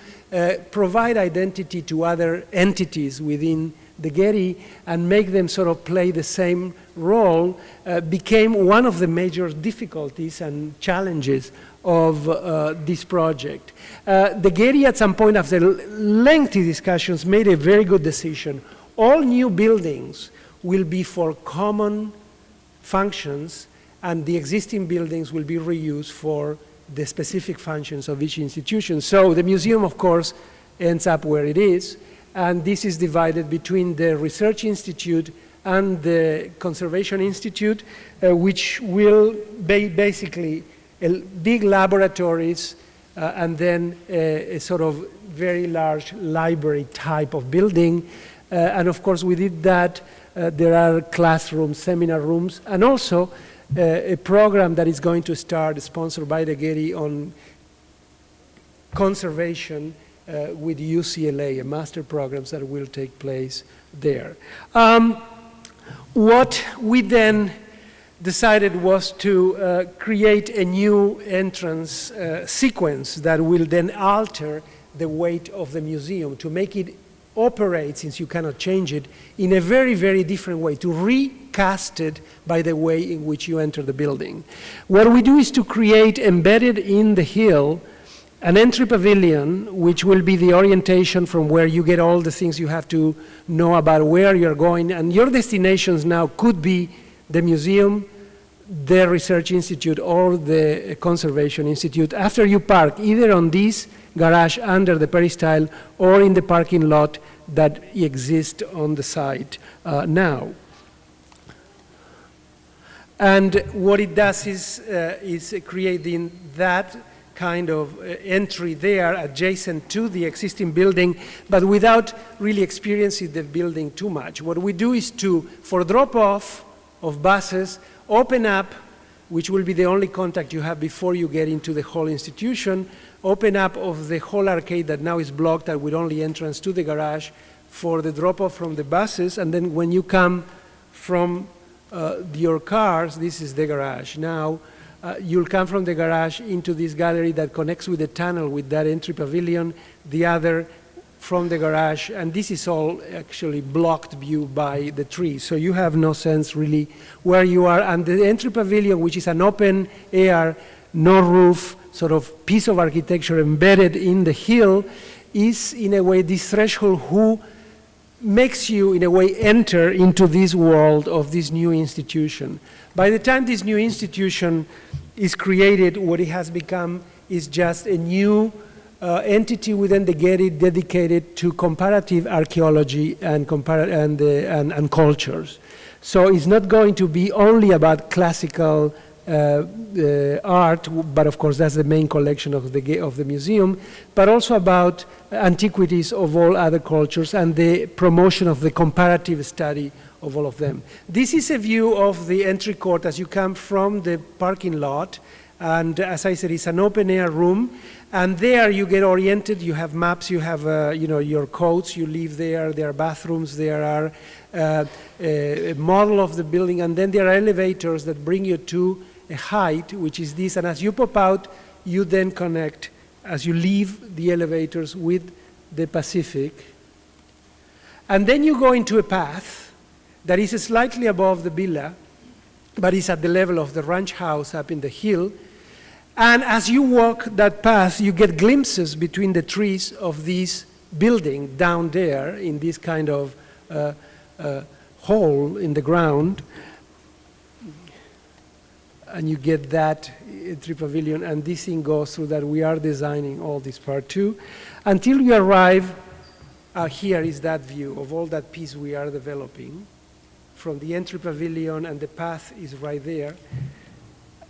provide identity to other entities within the Getty and make them sort of play the same role became one of the major difficulties and challenges of this project. The Getty at some point after lengthy discussions made a very good decision. All new buildings will be for common functions, and the existing buildings will be reused for the specific functions of each institution. So the museum, of course, ends up where it is, and this is divided between the Research Institute and the Conservation Institute, which will be basically big laboratories and then a sort of very large library type of building. And of course, within that, there are classrooms, seminar rooms, and also a program that is going to start, sponsored by the Getty, on conservation with UCLA, a master programs that will take place there. What we then decided was to create a new entrance sequence that will then alter the weight of the museum, to make it operate, since you cannot change it, in a very, very different way, to recast it by the way in which you enter the building. What we do is to create, embedded in the hill, an entry pavilion, which will be the orientation from where you get all the things you have to know about where you're going, and your destinations now could be the museum, the Research Institute, or the Conservation Institute, after you park either on this garage under the peristyle or in the parking lot that exists on the site now. And what it does is creating that kind of entry there adjacent to the existing building, but without really experiencing the building too much. What we do is to, for drop-off of buses, open up, which will be the only contact you have before you get into the whole institution, open up of the whole arcade that now is blocked with only entrance to the garage for the drop-off from the buses, and then when you come from your cars, this is the garage. Now, you'll come from the garage into this gallery that connects with the tunnel with that entry pavilion, the other from the garage, and this is all actually blocked view by the trees. So you have no sense really where you are. And the entry pavilion, which is an open air, no roof, sort of piece of architecture embedded in the hill, is in a way this threshold who makes you in a way enter into this world of this new institution. By the time this new institution is created, what it has become is just a new entity within the Getty dedicated to comparative archaeology and cultures. So it's not going to be only about classical art, but of course that's the main collection of the museum, but also about antiquities of all other cultures and the promotion of the comparative study of all of them. This is a view of the entry court as you come from the parking lot, and as I said, it's an open air room, and there you get oriented, you have maps, you have your codes, you live there are bathrooms, there are a model of the building, and then there are elevators that bring you to a height, which is this, and as you pop out, you then connect, as you leave the elevators, with the Pacific. And then you go into a path that is slightly above the villa, but is at the level of the ranch house up in the hill. And as you walk that path, you get glimpses between the trees of this building down there in this kind of hole in the ground. And you get that entry pavilion, and this thing goes through that. We are designing all this part too. Until you arrive, here is that view of all that piece we are developing from the entry pavilion, and the path is right there.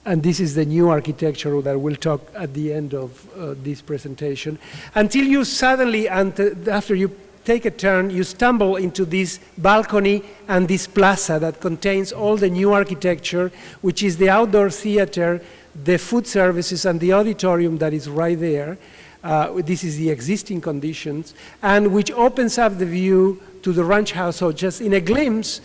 And this is the new architecture that we'll talk at the end of this presentation. Until you suddenly, after you take a turn, you stumble into this balcony and this plaza that contains all the new architecture, which is the outdoor theater, the food services, and the auditorium that is right there. This is the existing conditions, and which opens up the view to the ranch house. So just in a glimpse,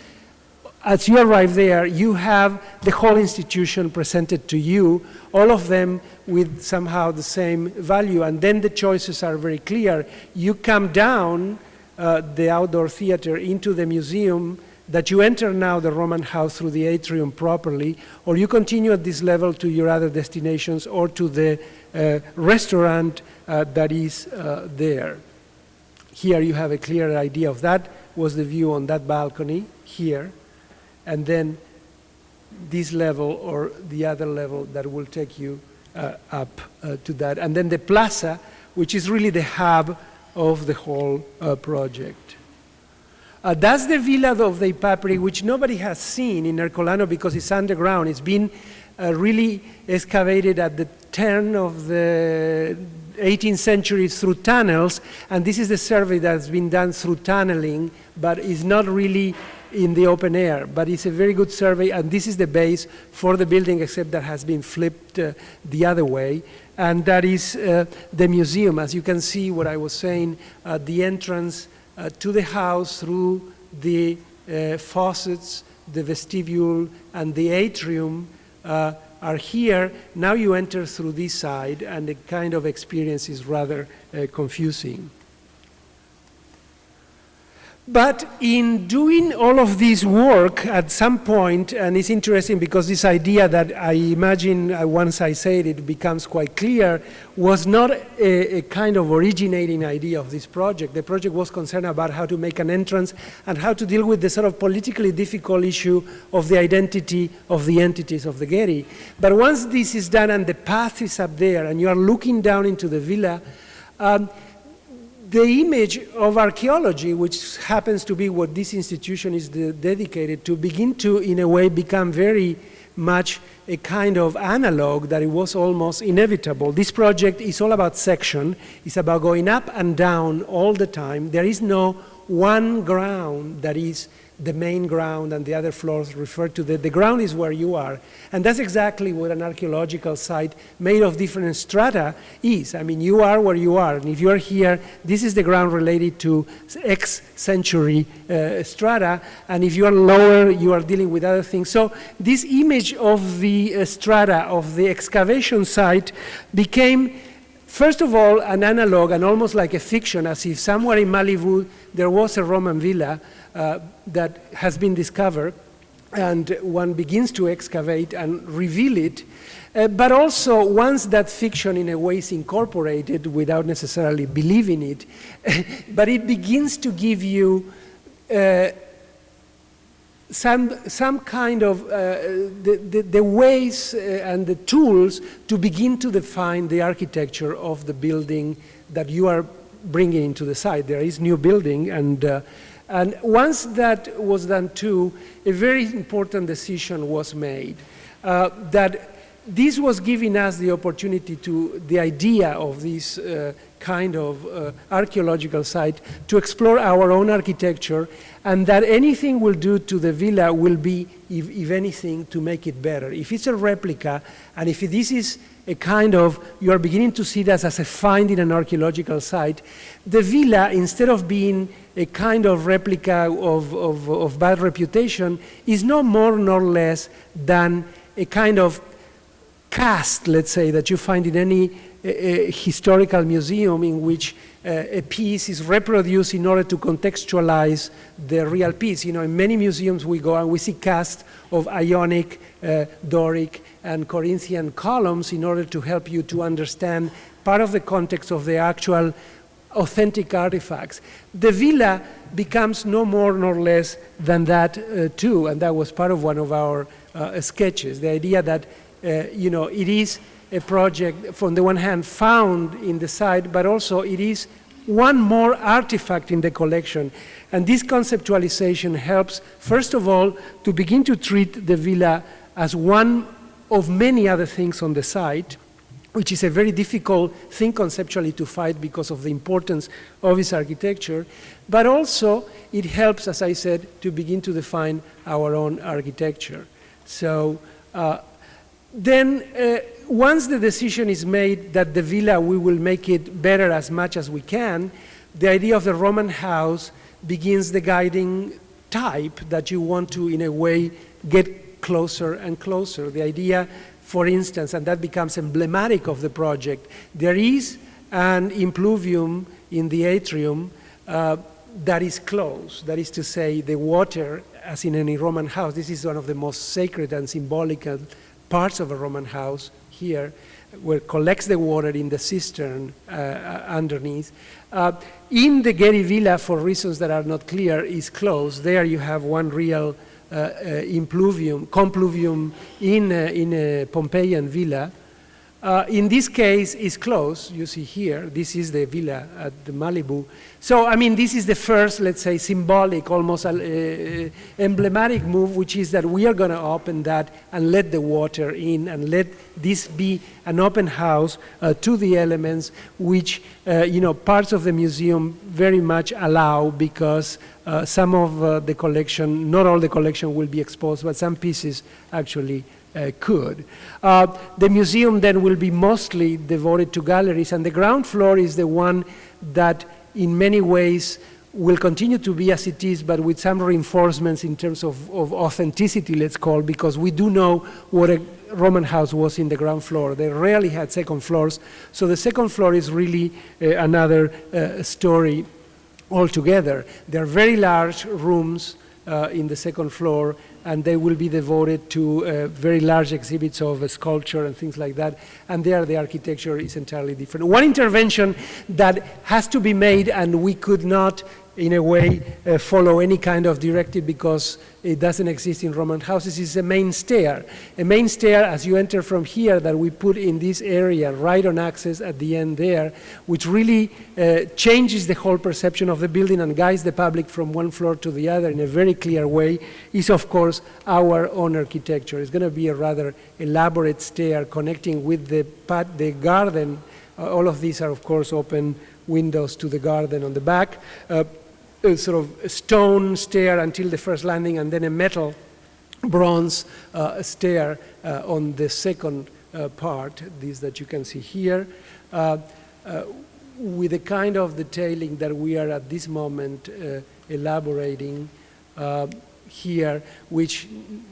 as you arrive there, you have the whole institution presented to you, all of them with somehow the same value, and then the choices are very clear. You come down the outdoor theater into the museum, that you enter now the Roman house through the atrium properly, or you continue at this level to your other destinations, or to the restaurant that is there. Here you have a clear idea of that, was the view on that balcony here, and then this level or the other level that will take you up to that. And then the plaza, which is really the hub of the whole project. That's the Villa of the Papri, which nobody has seen in Ercolano because it's underground. It's been really excavated at the turn of the 18th century through tunnels, and this is the survey that's been done through tunneling, but is not really in the open air, but it's a very good survey, and this is the base for the building, except that has been flipped the other way, and that is the museum. As you can see, what I was saying, the entrance to the house through the faucets, the vestibule, and the atrium are here. Now you enter through this side, and the kind of experience is rather confusing. But in doing all of this work at some point, and it's interesting because this idea that I imagine once I say it, it becomes quite clear, was not a kind of originating idea of this project. The project was concerned about how to make an entrance and how to deal with the sort of politically difficult issue of the identity of the entities of the Getty. But once this is done and the path is up there and you are looking down into the villa, the image of archaeology, which happens to be what this institution is dedicated to, begin to, in a way, become very much a kind of analog that it was almost inevitable. This project is all about section. It's about going up and down all the time. There is no one ground that is the main ground and the other floors refer to the ground is where you are. And that's exactly what an archaeological site made of different strata is. I mean, you are where you are. And if you are here, this is the ground related to X century strata. And if you are lower, you are dealing with other things. So this image of the strata of the excavation site became, first of all, an analog and almost like a fiction, as if somewhere in Malibu there was a Roman villa that has been discovered, and one begins to excavate and reveal it. But also, once that fiction in a way is incorporated without necessarily believing it, but it begins to give you some kind of the ways and the tools to begin to define the architecture of the building that you are bringing into the site. There is new building, and once that was done too, a very important decision was made that this was giving us the opportunity to, the idea of this kind of archaeological site, to explore our own architecture, and that anything we'll do to the villa will be, if anything, to make it better. If it's a replica, and if this is a kind of, you are beginning to see that as a find in an archaeological site, the villa, instead of being a kind of replica of bad reputation, is no more nor less than a kind of cast, let's say, that you find in any historical museum in which a piece is reproduced in order to contextualize the real piece. You know, in many museums we go and we see casts of Ionic, Doric, and Corinthian columns in order to help you to understand part of the context of the actual authentic artifacts. The villa becomes no more nor less than that too, and that was part of one of our sketches. The idea that you know, it is a project, from the one hand, found in the site, but also it is one more artifact in the collection. And this conceptualization helps, first of all, to begin to treat the villa as one of many other things on the site, which is a very difficult thing conceptually to fight because of the importance of its architecture. But also, it helps, as I said, to begin to define our own architecture. So, then, once the decision is made that the villa, we will make it better as much as we can, the idea of the Roman house begins the guiding type that you want to, in a way, get closer and closer. The idea, for instance, and that becomes emblematic of the project, there is an impluvium in the atrium that is closed. That is to say, the water, as in any Roman house, this is one of the most sacred and symbolic parts of a Roman house here, where it collects the water in the cistern underneath. In the Getty Villa, for reasons that are not clear, is closed. There you have one real compluvium in a Pompeian villa. In this case, is closed. You see here, this is the villa at the Malibu. So, I mean, this is the first, let's say, symbolic, almost emblematic move, which is that we are going to open that and let the water in and let this be an open house to the elements, which, you know, parts of the museum very much allow, because some of the collection, not all the collection will be exposed, but some pieces actually could. The museum then will be mostly devoted to galleries, and the ground floor is the one that in many ways will continue to be as it is, but with some reinforcements in terms of authenticity, let's call, because we do know what a Roman house was in the ground floor. They rarely had second floors, so the second floor is really another story altogether. There are very large rooms in the second floor, and they will be devoted to very large exhibits of sculpture and things like that. And there the architecture is entirely different. One intervention that has to be made, and we could not, in a way, follow any kind of directive because it doesn't exist in Roman houses, is a main stair. A main stair, as you enter from here, that we put in this area, right on access at the end there, which really changes the whole perception of the building and guides the public from one floor to the other in a very clear way, is of course our own architecture. It's going to be a rather elaborate stair connecting with the garden. All of these are of course open windows to the garden on the back. sort of stone stair until the first landing, and then a metal bronze stair on the second part, this that you can see here, with the kind of detailing that we are at this moment elaborating here, which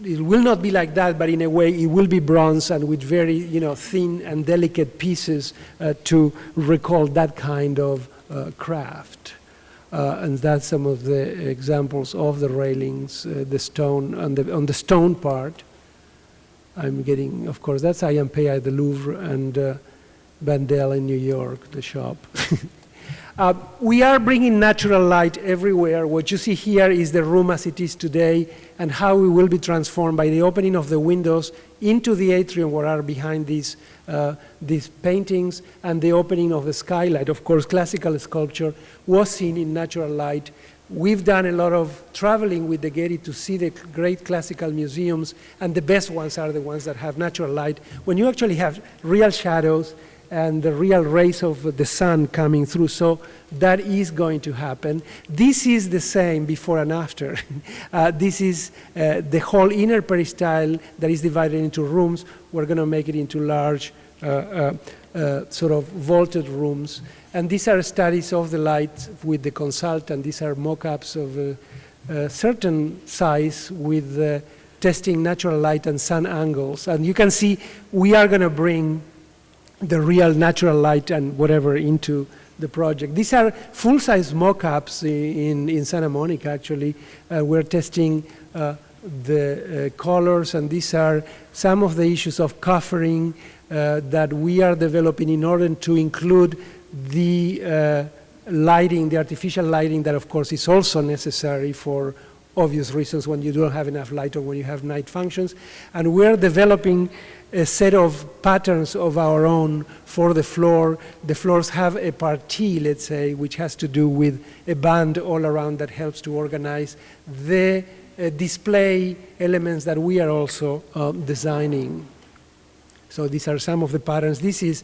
it will not be like that, but in a way it will be bronze and with very, thin and delicate pieces to recall that kind of craft. And that's some of the examples of the railings, the stone, on the stone part. I'm getting, of course, that's I.M.P. at the Louvre and Bandel in New York, the shop. We are bringing natural light everywhere. What you see here is the room as it is today and how it will be transformed by the opening of the windows into the atrium where are behind these paintings and the opening of the skylight. Of course, classical sculpture was seen in natural light. We've done a lot of traveling with the Getty to see the great classical museums, and the best ones are the ones that have natural light. When you actually have real shadows and the real rays of the sun coming through, so that is going to happen. This is the same before and after. This is the whole inner peristyle that is divided into rooms. We're going to make it into large sort of vaulted rooms. And these are studies of the light with the consultant. These are mock-ups of a certain size with testing natural light and sun angles. And you can see we are going to bring the real natural light and whatever into the project. These are full-size mock-ups in Santa Monica, actually. We're testing the colors, and these are some of the issues of covering that we are developing in order to include the lighting, the artificial lighting that, of course, is also necessary for obvious reasons when you don't have enough light or when you have night functions. And we're developing a set of patterns of our own for the floor. The floors have a partie, let's say, which has to do with a band all around that helps to organize the display elements that we are also designing. So these are some of the patterns. This is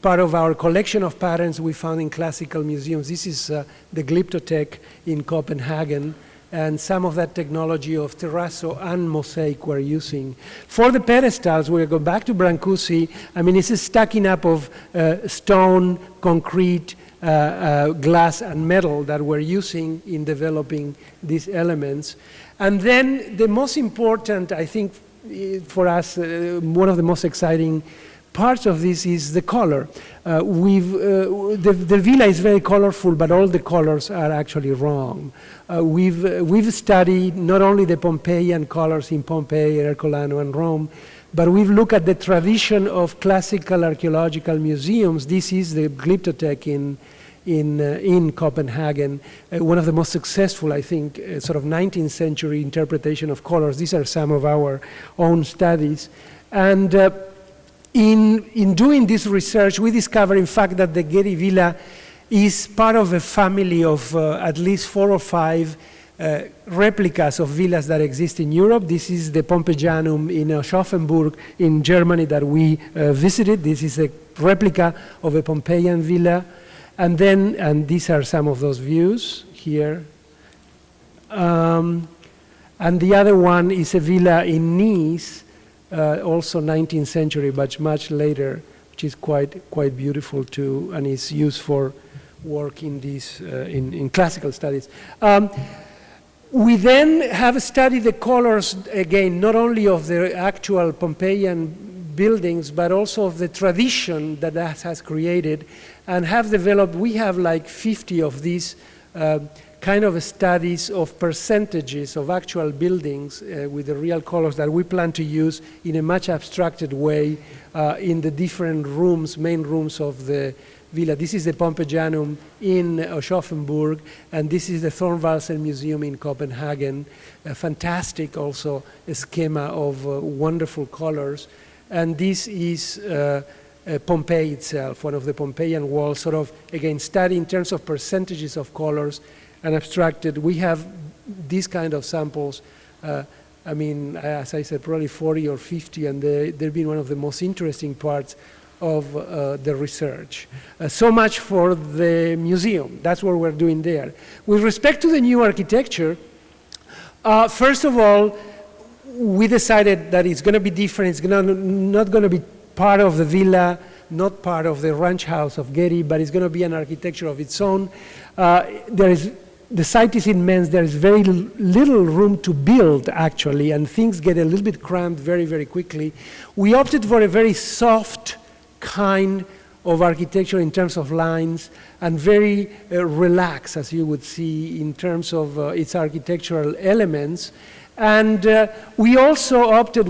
part of our collection of patterns we found in classical museums. This is the Glyptothek in Copenhagen, and some of that technology of terrazzo and mosaic we're using. For the pedestals, we'll go back to Brancusi. I mean, it's a stacking up of stone, concrete, glass, and metal that we're using in developing these elements. And then the most important, I think, for us, one of the most exciting parts of this is the color. The villa is very colorful, but all the colors are actually wrong. We've studied not only the Pompeian colors in Pompeii, Ercolano, and Rome, but we've looked at the tradition of classical archaeological museums. This is the Glyptothek in Copenhagen, one of the most successful, I think, sort of 19th century interpretation of colors. These are some of our own studies. And in doing this research, we discovered, in fact, that the Getty Villa is part of a family of at least 4 or 5 replicas of villas that exist in Europe. This is the Pompeianum in Aschaffenburg in Germany that we visited. This is a replica of a Pompeian villa. And these are some of those views here. And the other one is a villa in Nice, also 19th century, but much later, which is quite beautiful too, and is used for work in these in classical studies. We then have studied the colors again, not only of the actual Pompeian buildings, but also of the tradition that has created, and have developed. We have like 50 of these kind of studies of percentages of actual buildings with the real colors that we plan to use in a much abstracted way in the different rooms, main rooms of the villa. This is the Pompeianum in Aschaffenburg, and this is the Thorvaldsen Museum in Copenhagen. A fantastic also a schema of wonderful colors. And this is Pompeii itself, one of the Pompeian walls, sort of, again, study in terms of percentages of colors and abstracted. We have these kind of samples, I mean, as I said, probably 40 or 50, and they've been one of the most interesting parts of the research. So much for the museum. That's what we're doing there. With respect to the new architecture, first of all, we decided that it's going to be different. It's not going to be part of the villa, not part of the ranch house of Getty, but it's going to be an architecture of its own. The site is immense. There is very little room to build, actually, and things get a little bit cramped very, very quickly. We opted for a very soft kind of architecture in terms of lines, and very relaxed, as you would see, in terms of its architectural elements. And we also opted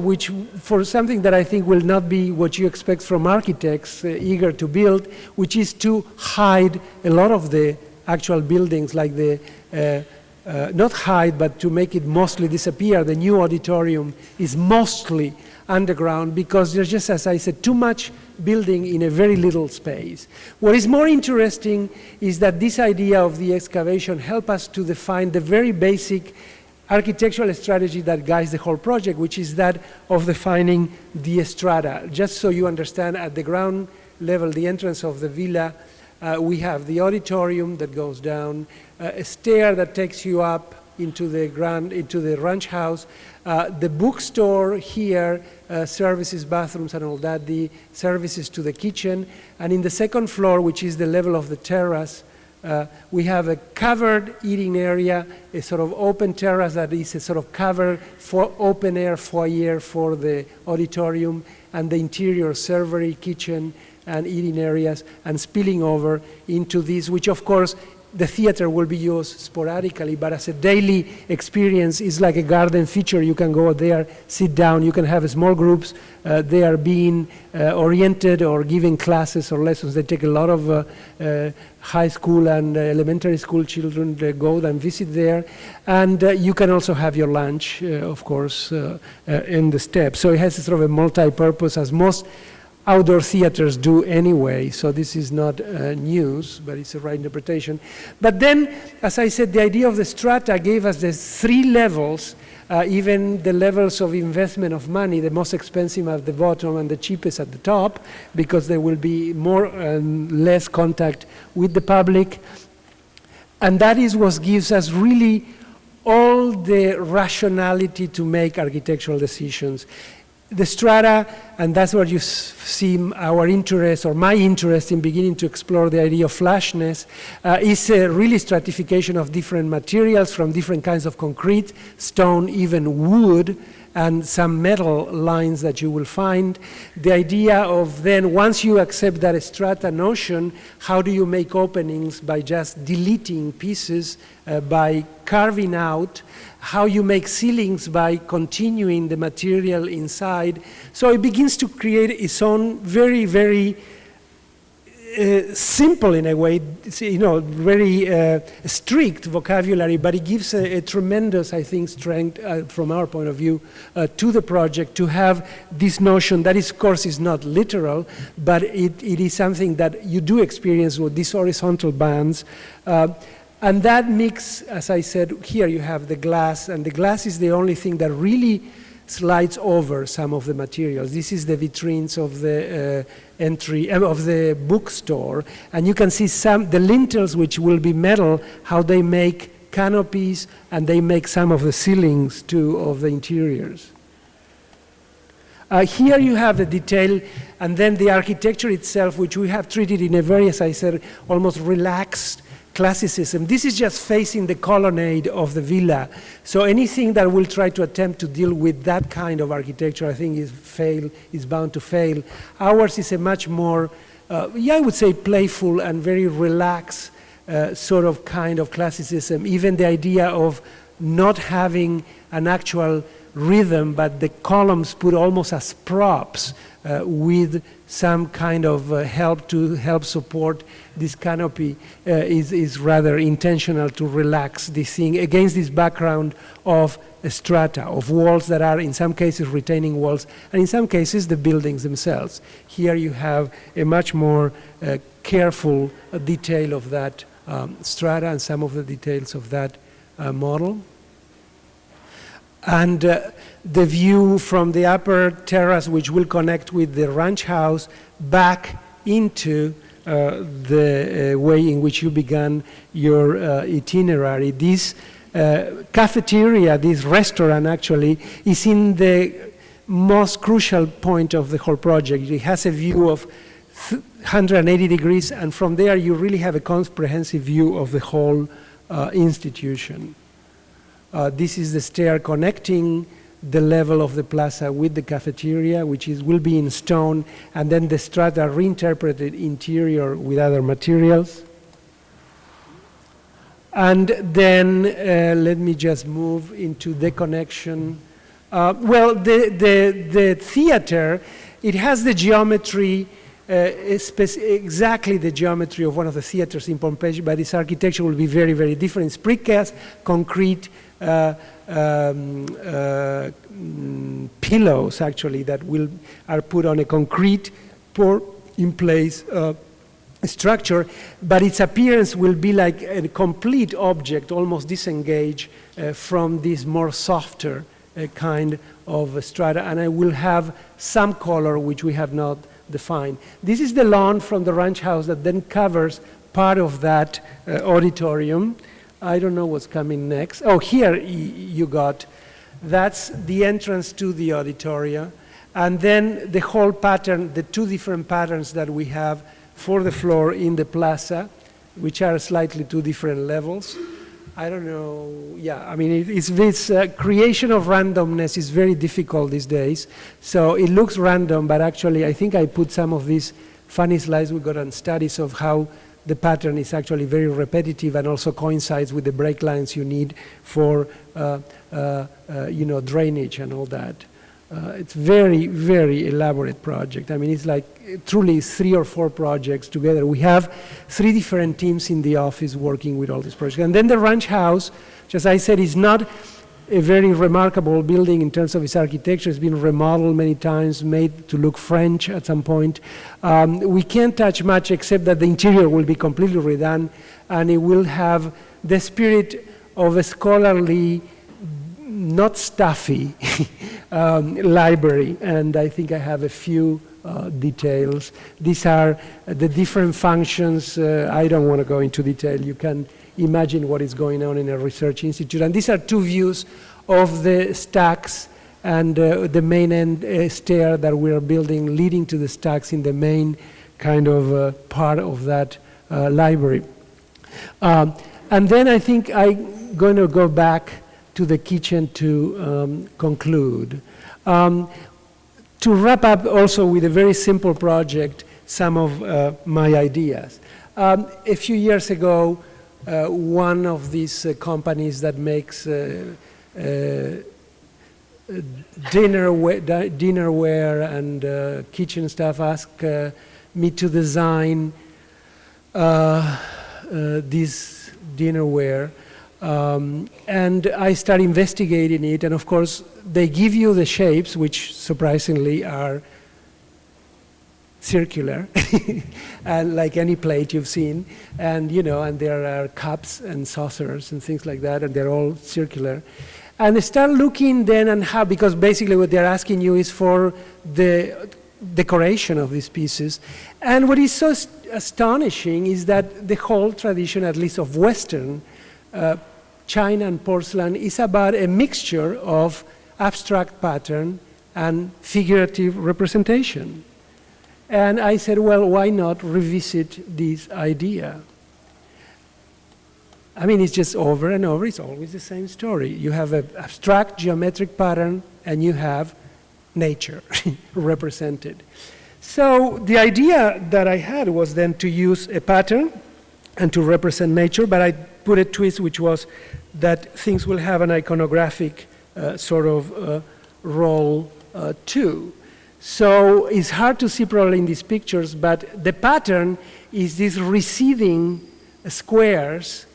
for something that I think will not be what you expect from architects eager to build, which is to hide a lot of the actual buildings, like not hide, but to make it mostly disappear. The new auditorium is mostly underground because there's just, as I said, too much building in a very little space. What is more interesting is that this idea of the excavation helps us to define the very basic architectural strategy that guides the whole project, which is that of defining the strata. Just so you understand, at the ground level, the entrance of the villa, we have the auditorium that goes down, a stair that takes you up into the ranch house, the bookstore here, services, bathrooms and all that, the services to the kitchen, and in the second floor, which is the level of the terrace, we have a covered eating area, a sort of open terrace that is a sort of covered for open air foyer for the auditorium, and the interior servery, kitchen, and eating areas, and spilling over into this, which of course the theater will be used sporadically, but as a daily experience is like a garden feature. You can go there, sit down, you can have small groups. They are being oriented or giving classes or lessons. They take a lot of high school and elementary school children. They go and visit there. And you can also have your lunch, of course, in the steps. So it has a sort of a multi-purpose, as most outdoor theaters do anyway, so this is not news, but it's a right interpretation. But then, as I said, the idea of the strata gave us the three levels, even the levels of investment of money, the most expensive at the bottom and the cheapest at the top, because there will be more and less contact with the public. And that is what gives us really all the rationality to make architectural decisions. The strata, and that's where you see our interest, or my interest in beginning to explore the idea of flashness, is a really stratification of different materials from different kinds of concrete, stone, even wood, and some metal lines that you will find. The idea of then, once you accept that strata notion, how do you make openings by just deleting pieces, by carving out, how you make ceilings by continuing the material inside. So it begins to create its own very, very simple in a way, very strict vocabulary, but it gives a tremendous, I think, strength from our point of view to the project to have this notion that, of course, is not literal, but it is something that you do experience with these horizontal bands. And that mix, as I said, here you have the glass, and the glass is the only thing that really slides over some of the materials. This is the vitrines of the entry of the bookstore, and you can see the lintels, which will be metal, how they make canopies, and they make some of the ceilings too of the interiors. Here you have the detail, and then the architecture itself, which we have treated in a very, as I said, almost relaxed classicism. This is just facing the colonnade of the villa. So anything that will try to attempt to deal with that kind of architecture, I think is bound to fail. Ours is a much more, I would say, playful and very relaxed sort of kind of classicism. Even the idea of not having an actual rhythm, but the columns put almost as props with some kind of help to help support this canopy is rather intentional to relax this thing against this background of a strata, of walls that are in some cases retaining walls, and in some cases the buildings themselves. Here you have a much more careful detail of that strata and some of the details of that model. And the view from the upper terrace, which will connect with the ranch house, back into the way in which you began your itinerary. This cafeteria, this restaurant actually, is in the most crucial point of the whole project. It has a view of 180 degrees, and from there you really have a comprehensive view of the whole institution. This is the stair connecting the level of the plaza with the cafeteria, which will be in stone, and then the strata reinterpreted interior with other materials. And then let me just move into the connection. Well, the theater, it has the geometry, exactly the geometry of one of the theaters in Pompeii, but its architecture will be very, very different. It's precast, concrete, pillows actually that are put on a concrete pour in place structure, but its appearance will be like a complete object, almost disengaged from this more softer kind of strata, and I will have some color which we have not defined. This is the lawn from the ranch house that then covers part of that auditorium. I don't know what's coming next. Oh, here you got, that's the entrance to the auditoria. And then the whole pattern, the two different patterns that we have for the floor in the plaza, which are slightly two different levels. I don't know, yeah, I mean, this creation of randomness is very difficult these days. So it looks random, but actually I think I put some of these funny slides we got on studies of how the pattern is actually very repetitive and also coincides with the break lines you need for drainage and all that. It's very, very elaborate project. I mean, it's like truly 3 or 4 projects together. We have 3 different teams in the office working with all these projects. And then the ranch house, which as I said, is not a very remarkable building in terms of its architecture. It's been remodeled many times, made to look French at some point. We can't touch much except that the interior will be completely redone, and it will have the spirit of a scholarly, not stuffy library. And I think I have a few details. These are the different functions. I don't want to go into detail. You can imagine what is going on in a research institute. And these are 2 views of the stacks and the main end stair that we are building leading to the stacks in the main kind of part of that library. And then I think I'm going to go back to the kitchen to conclude. To wrap up also with a very simple project, some of my ideas. A few years ago, one of these companies that makes dinnerware and kitchen stuff asked me to design this dinnerware. And I started investigating it, and of course they give you the shapes, which surprisingly are circular, and like any plate you've seen, and and there are cups and saucers and things like that, and they're all circular. And I start looking then on how, because basically what they're asking you is for the decoration of these pieces. And what is so astonishing is that the whole tradition, at least of Western china and porcelain, is about a mixture of abstract pattern and figurative representation. And I said, well, why not revisit this idea? I mean, it's just over and over, it's always the same story. You have an abstract geometric pattern and you have nature represented. So the idea that I had was then to use a pattern and to represent nature, but I put a twist, which was that things will have an iconographic sort of role too. So it's hard to see probably in these pictures, but the pattern is these receding squares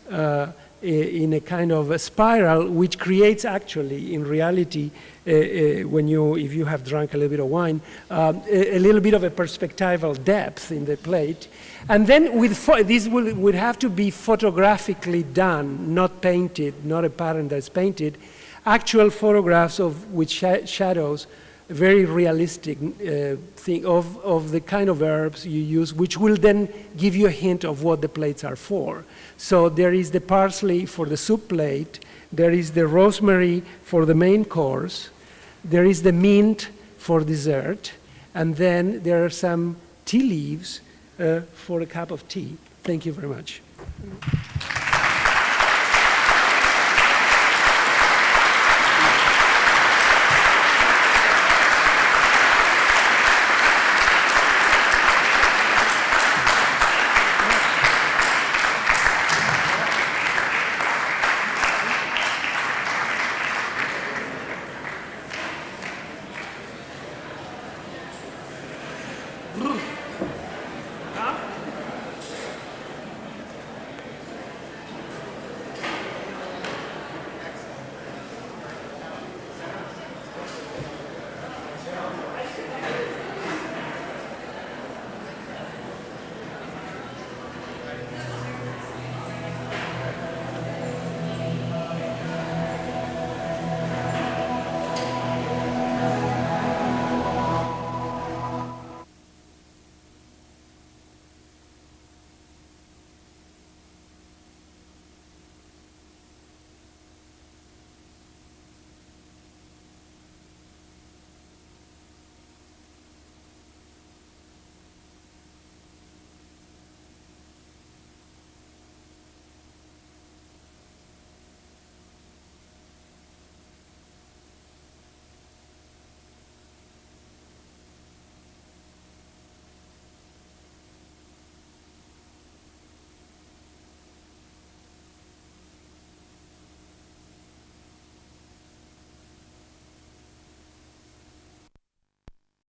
in a kind of a spiral, which creates actually, in reality, if you have drunk a little bit of wine, a little bit of a perspectival depth in the plate. And then this would have to be photographically done, not painted, not a pattern that's painted. actual photographs of with shadows, a very realistic thing of the kind of herbs you use, which will then give you a hint of what the plates are for. So there is the parsley for the soup plate, there is the rosemary for the main course, there is the mint for dessert, and then there are some tea leaves for a cup of tea. Thank you very much.